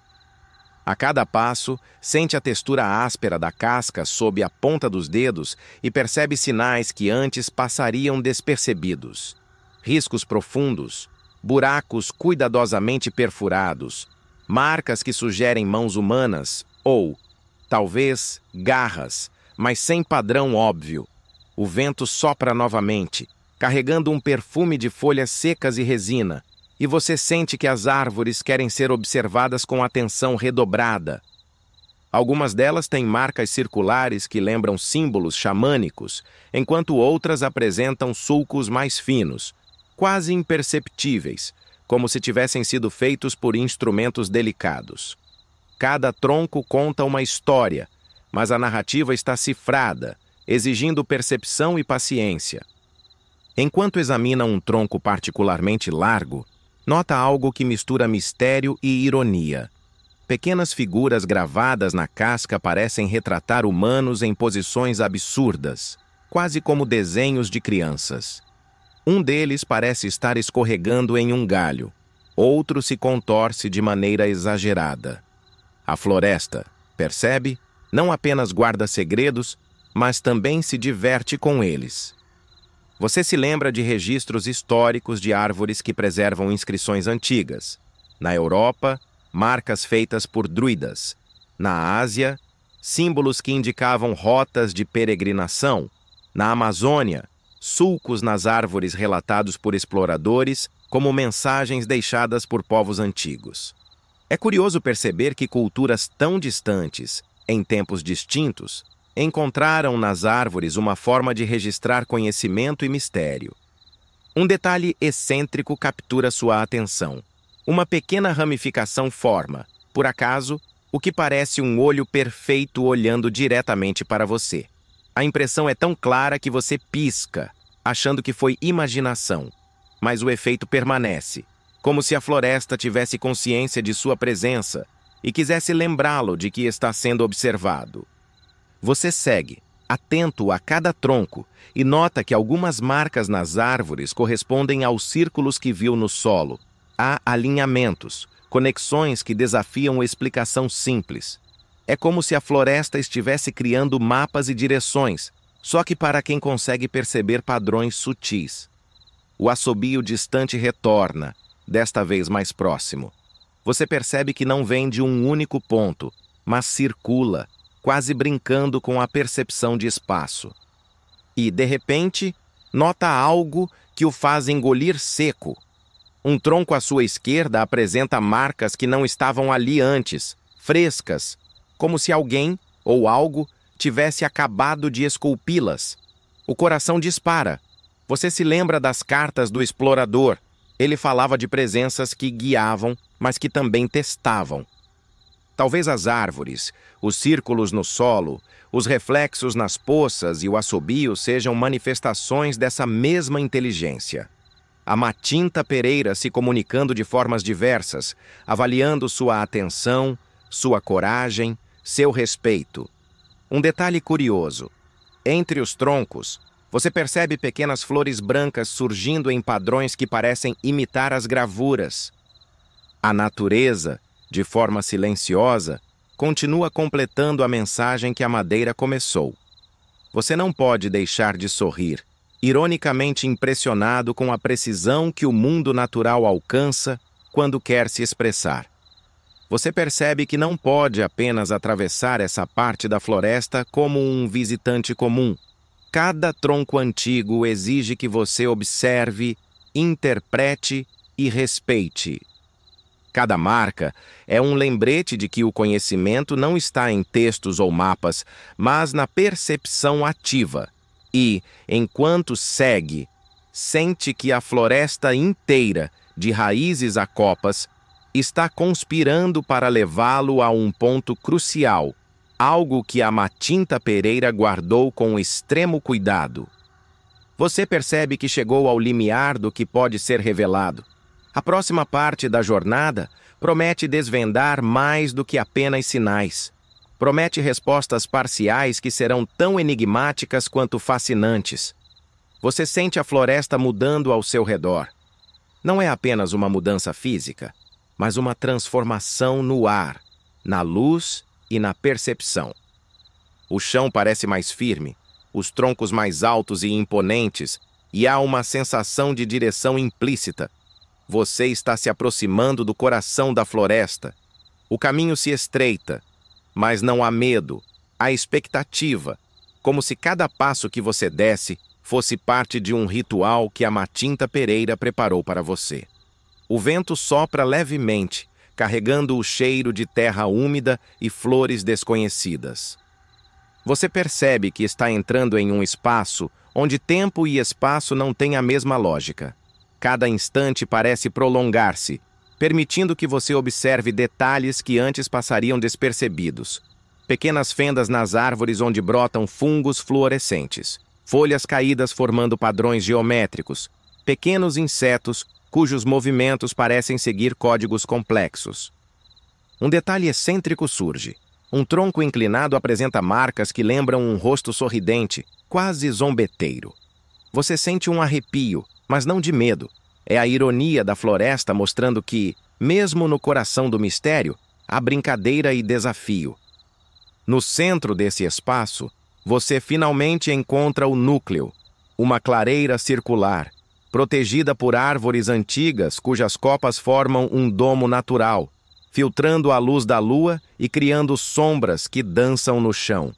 S1: A cada passo, sente a textura áspera da casca sob a ponta dos dedos e percebe sinais que antes passariam despercebidos. Riscos profundos, buracos cuidadosamente perfurados, marcas que sugerem mãos humanas ou, talvez, garras, mas sem padrão óbvio. O vento sopra novamente, carregando um perfume de folhas secas e resina, e você sente que as árvores querem ser observadas com atenção redobrada. Algumas delas têm marcas circulares que lembram símbolos xamânicos, enquanto outras apresentam sulcos mais finos, quase imperceptíveis, como se tivessem sido feitos por instrumentos delicados. Cada tronco conta uma história, mas a narrativa está cifrada, exigindo percepção e paciência. Enquanto examina um tronco particularmente largo, nota algo que mistura mistério e ironia. Pequenas figuras gravadas na casca parecem retratar humanos em posições absurdas, quase como desenhos de crianças. Um deles parece estar escorregando em um galho, outro se contorce de maneira exagerada. A floresta, percebe, não apenas guarda segredos, mas também se diverte com eles. Você se lembra de registros históricos de árvores que preservam inscrições antigas. Na Europa, marcas feitas por druidas. Na Ásia, símbolos que indicavam rotas de peregrinação. Na Amazônia, sulcos nas árvores relatados por exploradores como mensagens deixadas por povos antigos. É curioso perceber que culturas tão distantes, em tempos distintos, encontraram nas árvores uma forma de registrar conhecimento e mistério. Um detalhe excêntrico captura sua atenção. Uma pequena ramificação forma, por acaso, o que parece um olho perfeito olhando diretamente para você. A impressão é tão clara que você pisca, achando que foi imaginação, mas o efeito permanece, como se a floresta tivesse consciência de sua presença e quisesse lembrá-lo de que está sendo observado. Você segue, atento a cada tronco, e nota que algumas marcas nas árvores correspondem aos círculos que viu no solo. Há alinhamentos, conexões que desafiam explicação simples. É como se a floresta estivesse criando mapas e direções, só que para quem consegue perceber padrões sutis. O assobio distante retorna, desta vez mais próximo. Você percebe que não vem de um único ponto, mas circula, quase brincando com a percepção de espaço. E, de repente, nota algo que o faz engolir seco. Um tronco à sua esquerda apresenta marcas que não estavam ali antes, frescas, como se alguém ou algo tivesse acabado de esculpi-las. O coração dispara. Você se lembra das cartas do explorador. Ele falava de presenças que guiavam, mas que também testavam. Talvez as árvores, os círculos no solo, os reflexos nas poças e o assobio sejam manifestações dessa mesma inteligência. A Matinta Pereira se comunicando de formas diversas, avaliando sua atenção, sua coragem, seu respeito. Um detalhe curioso. Entre os troncos, você percebe pequenas flores brancas surgindo em padrões que parecem imitar as gravuras. A natureza, de forma silenciosa, continua completando a mensagem que a madeira começou. Você não pode deixar de sorrir, ironicamente impressionado com a precisão que o mundo natural alcança quando quer se expressar. Você percebe que não pode apenas atravessar essa parte da floresta como um visitante comum. Cada tronco antigo exige que você observe, interprete e respeite. Cada marca é um lembrete de que o conhecimento não está em textos ou mapas, mas na percepção ativa. E, enquanto segue, sente que a floresta inteira, de raízes a copas, está conspirando para levá-lo a um ponto crucial, algo que a Matinta Pereira guardou com extremo cuidado. Você percebe que chegou ao limiar do que pode ser revelado. A próxima parte da jornada promete desvendar mais do que apenas sinais. Promete respostas parciais que serão tão enigmáticas quanto fascinantes. Você sente a floresta mudando ao seu redor. Não é apenas uma mudança física, mas uma transformação no ar, na luz e na percepção. O chão parece mais firme, os troncos mais altos e imponentes, e há uma sensação de direção implícita. Você está se aproximando do coração da floresta. O caminho se estreita, mas não há medo, há expectativa, como se cada passo que você desse fosse parte de um ritual que a Matinta Pereira preparou para você. O vento sopra levemente, carregando o cheiro de terra úmida e flores desconhecidas. Você percebe que está entrando em um espaço onde tempo e espaço não têm a mesma lógica. Cada instante parece prolongar-se, permitindo que você observe detalhes que antes passariam despercebidos. Pequenas fendas nas árvores onde brotam fungos fluorescentes, folhas caídas formando padrões geométricos, pequenos insetos cujos movimentos parecem seguir códigos complexos. Um detalhe excêntrico surge. Um tronco inclinado apresenta marcas que lembram um rosto sorridente, quase zombeteiro. Você sente um arrepio, mas não de medo. É a ironia da floresta mostrando que, mesmo no coração do mistério, há brincadeira e desafio. No centro desse espaço, você finalmente encontra o núcleo, uma clareira circular, protegida por árvores antigas cujas copas formam um domo natural, filtrando a luz da lua e criando sombras que dançam no chão.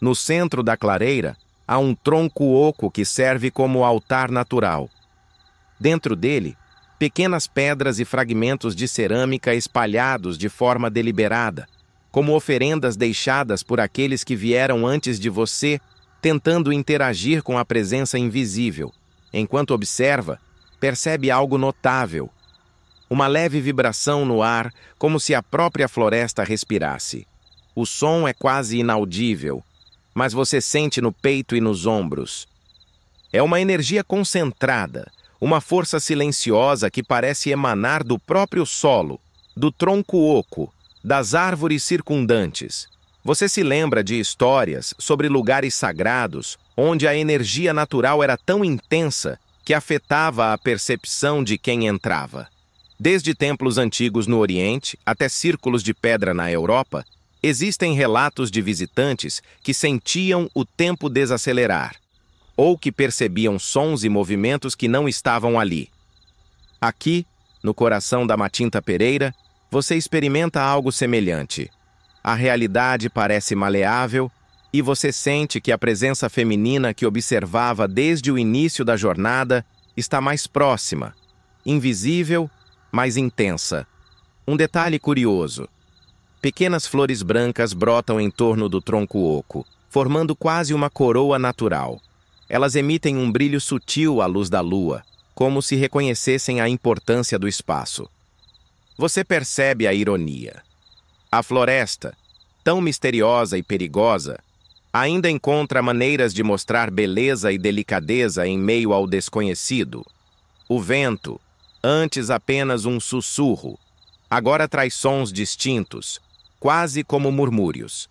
S1: No centro da clareira, há um tronco oco que serve como altar natural. Dentro dele, pequenas pedras e fragmentos de cerâmica espalhados de forma deliberada, como oferendas deixadas por aqueles que vieram antes de você, tentando interagir com a presença invisível. Enquanto observa, percebe algo notável. Uma leve vibração no ar, como se a própria floresta respirasse. O som é quase inaudível, mas você sente no peito e nos ombros. É uma energia concentrada, uma força silenciosa que parece emanar do próprio solo, do tronco oco, das árvores circundantes. Você se lembra de histórias sobre lugares sagrados, onde a energia natural era tão intensa que afetava a percepção de quem entrava. Desde templos antigos no Oriente até círculos de pedra na Europa, existem relatos de visitantes que sentiam o tempo desacelerar, ou que percebiam sons e movimentos que não estavam ali. Aqui, no coração da Matinta Pereira, você experimenta algo semelhante. A realidade parece maleável e você sente que a presença feminina que observava desde o início da jornada está mais próxima, invisível, mais intensa. Um detalhe curioso. Pequenas flores brancas brotam em torno do tronco oco, formando quase uma coroa natural. Elas emitem um brilho sutil à luz da lua, como se reconhecessem a importância do espaço. Você percebe a ironia. A floresta, tão misteriosa e perigosa, ainda encontra maneiras de mostrar beleza e delicadeza em meio ao desconhecido. O vento, antes apenas um sussurro, agora traz sons distintos, quase como murmúrios.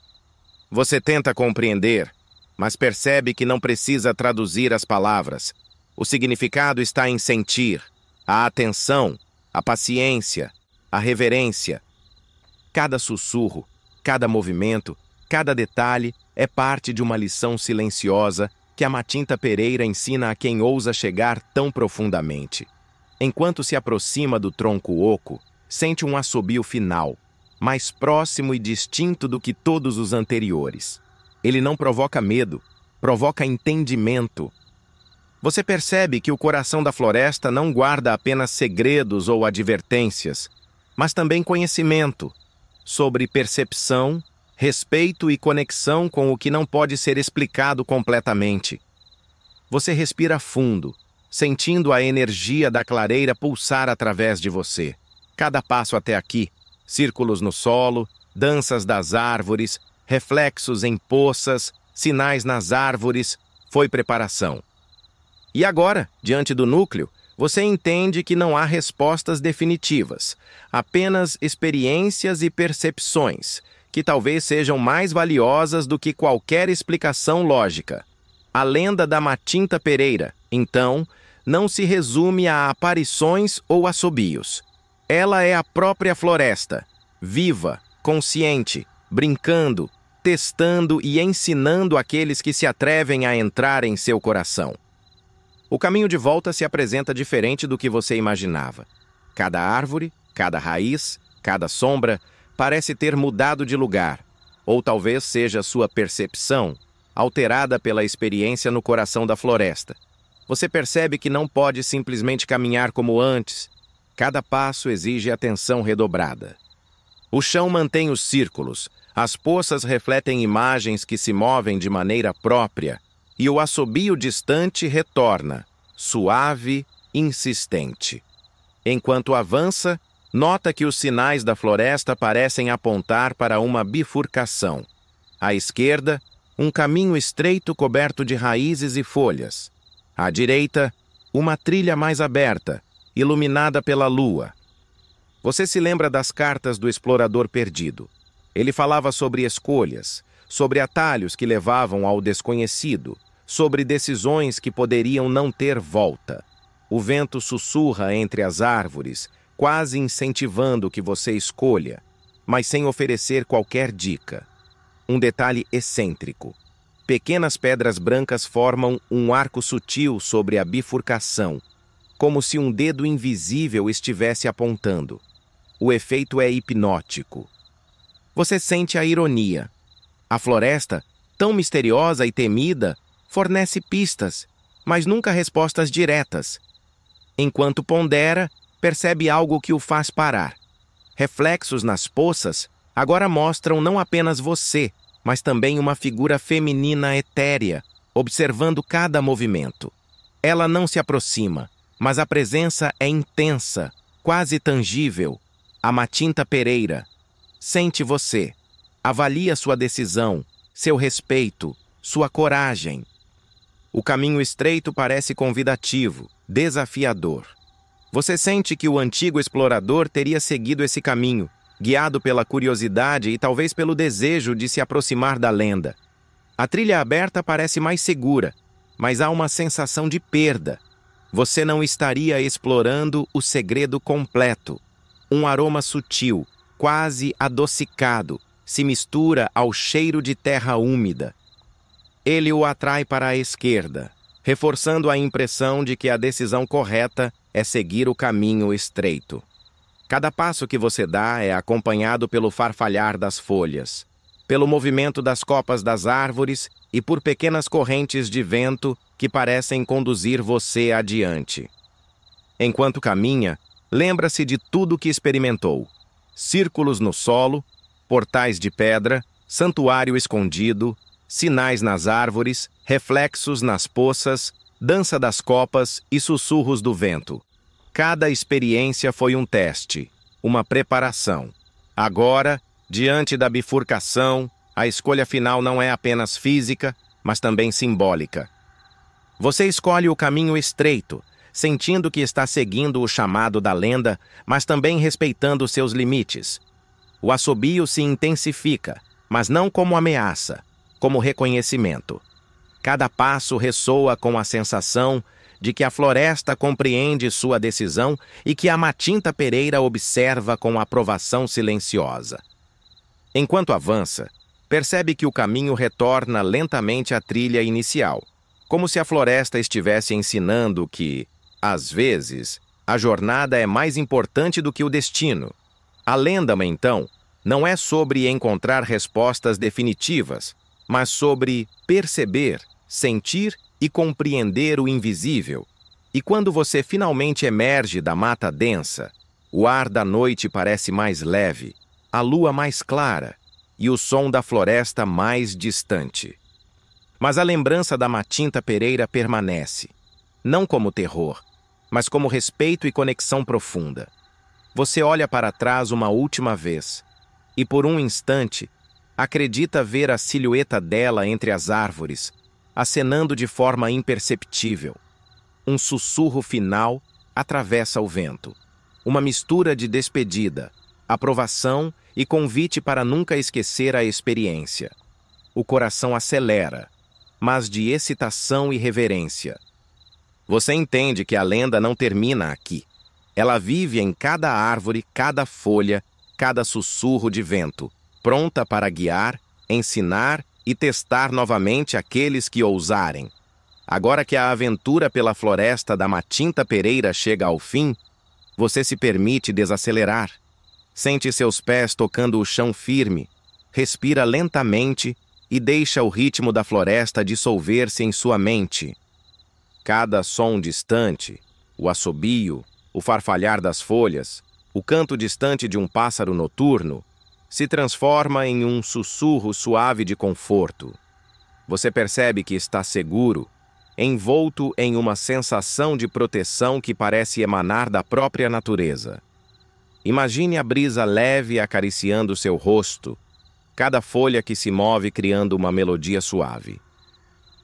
S1: Você tenta compreender, mas percebe que não precisa traduzir as palavras. O significado está em sentir, a atenção, a paciência, a reverência. Cada sussurro, cada movimento, cada detalhe é parte de uma lição silenciosa que a Matinta Pereira ensina a quem ousa chegar tão profundamente. Enquanto se aproxima do tronco oco, sente um assobio final, mais próximo e distinto do que todos os anteriores. Ele não provoca medo, provoca entendimento. Você percebe que o coração da floresta não guarda apenas segredos ou advertências, mas também conhecimento sobre percepção, respeito e conexão com o que não pode ser explicado completamente. Você respira fundo, sentindo a energia da clareira pulsar através de você. Cada passo até aqui, círculos no solo, danças das árvores, reflexos em poças, sinais nas árvores, foi preparação. E agora, diante do núcleo, você entende que não há respostas definitivas, apenas experiências e percepções, que talvez sejam mais valiosas do que qualquer explicação lógica. A lenda da Matinta Pereira, então, não se resume a aparições ou assobios. Ela é a própria floresta, viva, consciente, brincando, testando e ensinando aqueles que se atrevem a entrar em seu coração. O caminho de volta se apresenta diferente do que você imaginava. Cada árvore, cada raiz, cada sombra parece ter mudado de lugar, ou talvez seja sua percepção, alterada pela experiência no coração da floresta. Você percebe que não pode simplesmente caminhar como antes. Cada passo exige atenção redobrada. O chão mantém os círculos, as poças refletem imagens que se movem de maneira própria, e o assobio distante retorna, suave, insistente. Enquanto avança, nota que os sinais da floresta parecem apontar para uma bifurcação. À esquerda, um caminho estreito coberto de raízes e folhas. À direita, uma trilha mais aberta, iluminada pela lua. Você se lembra das cartas do explorador perdido. Ele falava sobre escolhas, sobre atalhos que levavam ao desconhecido, sobre decisões que poderiam não ter volta. O vento sussurra entre as árvores, quase incentivando que você escolha, mas sem oferecer qualquer dica. Um detalhe excêntrico. Pequenas pedras brancas formam um arco sutil sobre a bifurcação, como se um dedo invisível estivesse apontando. O efeito é hipnótico. Você sente a ironia. A floresta, tão misteriosa e temida, fornece pistas, mas nunca respostas diretas. Enquanto pondera, percebe algo que o faz parar. Reflexos nas poças agora mostram não apenas você, mas também uma figura feminina etérea, observando cada movimento. Ela não se aproxima, mas a presença é intensa, quase tangível. A Matinta Pereira sente você, avalia sua decisão, seu respeito, sua coragem. O caminho estreito parece convidativo, desafiador. Você sente que o antigo explorador teria seguido esse caminho, guiado pela curiosidade e talvez pelo desejo de se aproximar da lenda. A trilha aberta parece mais segura, mas há uma sensação de perda. Você não estaria explorando o segredo completo. Um aroma sutil, quase adocicado, se mistura ao cheiro de terra úmida. Ele o atrai para a esquerda, reforçando a impressão de que a decisão correta é seguir o caminho estreito. Cada passo que você dá é acompanhado pelo farfalhar das folhas, pelo movimento das copas das árvores e por pequenas correntes de vento que parecem conduzir você adiante. Enquanto caminha, lembra-se de tudo que experimentou: círculos no solo, portais de pedra, santuário escondido, sinais nas árvores, reflexos nas poças, dança das copas e sussurros do vento. Cada experiência foi um teste, uma preparação. Agora, diante da bifurcação, a escolha final não é apenas física, mas também simbólica. Você escolhe o caminho estreito, sentindo que está seguindo o chamado da lenda, mas também respeitando seus limites. O assobio se intensifica, mas não como ameaça, como reconhecimento. Cada passo ressoa com a sensação de que a floresta compreende sua decisão e que a Matinta Pereira observa com aprovação silenciosa. Enquanto avança, percebe que o caminho retorna lentamente à trilha inicial, como se a floresta estivesse ensinando que, às vezes, a jornada é mais importante do que o destino. A lenda, então, Não é sobre encontrar respostas definitivas, mas sobre perceber, sentir e compreender o invisível. E quando você finalmente emerge da mata densa, o ar da noite parece mais leve, a lua mais clara e o som da floresta mais distante. Mas a lembrança da Matinta Pereira permanece, não como terror, mas como respeito e conexão profunda. Você olha para trás uma última vez e, por um instante, acredita ver a silhueta dela entre as árvores, acenando de forma imperceptível. Um sussurro final atravessa o vento. Uma mistura de despedida, aprovação e convite para nunca esquecer a experiência. O coração acelera, mas de excitação e reverência. Você entende que a lenda não termina aqui. Ela vive em cada árvore, cada folha, cada sussurro de vento, pronta para guiar, ensinar e testar novamente aqueles que ousarem. Agora que a aventura pela floresta da Matinta Pereira chega ao fim, você se permite desacelerar. Sente seus pés tocando o chão firme, respira lentamente e deixa o ritmo da floresta dissolver-se em sua mente. Cada som distante, o assobio, o farfalhar das folhas, o canto distante de um pássaro noturno, se transforma em um sussurro suave de conforto. Você percebe que está seguro, envolto em uma sensação de proteção que parece emanar da própria natureza. Imagine a brisa leve acariciando seu rosto, cada folha que se move criando uma melodia suave.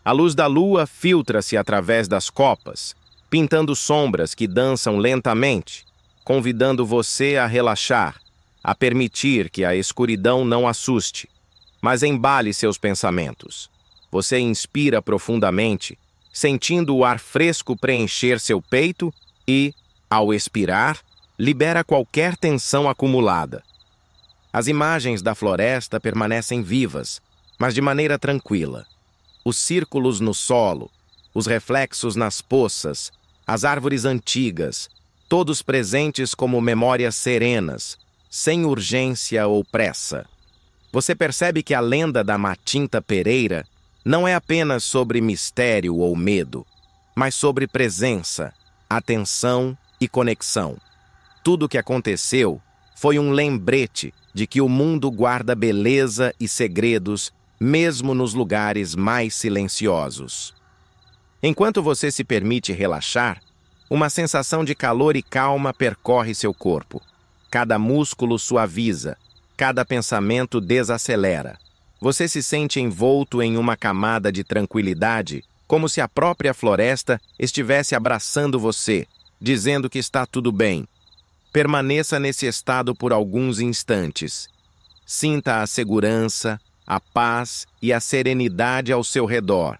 S1: A luz da lua filtra-se através das copas, pintando sombras que dançam lentamente, convidando você a relaxar, a permitir que a escuridão não assuste, mas embale seus pensamentos. Você inspira profundamente, sentindo o ar fresco preencher seu peito e, ao expirar, libera qualquer tensão acumulada. As imagens da floresta permanecem vivas, mas de maneira tranquila. Os círculos no solo, os reflexos nas poças, as árvores antigas, todos presentes como memórias serenas, sem urgência ou pressa. Você percebe que a lenda da Matinta Pereira não é apenas sobre mistério ou medo, mas sobre presença, atenção e conexão. Tudo o que aconteceu foi um lembrete de que o mundo guarda beleza e segredos, mesmo nos lugares mais silenciosos. Enquanto você se permite relaxar, uma sensação de calor e calma percorre seu corpo. Cada músculo suaviza, cada pensamento desacelera. Você se sente envolto em uma camada de tranquilidade, como se a própria floresta estivesse abraçando você, dizendo que está tudo bem. Permaneça nesse estado por alguns instantes. Sinta a segurança, a paz e a serenidade ao seu redor.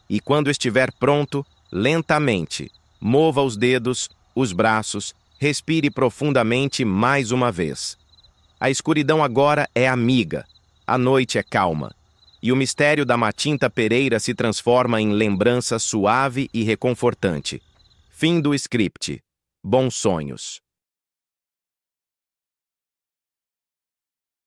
S1: E quando estiver pronto, lentamente, mova os dedos, os braços, respire profundamente mais uma vez. A escuridão agora é amiga, a noite é calma, e o mistério da Matinta Pereira se transforma em lembrança suave e reconfortante. Fim do script. Bons sonhos.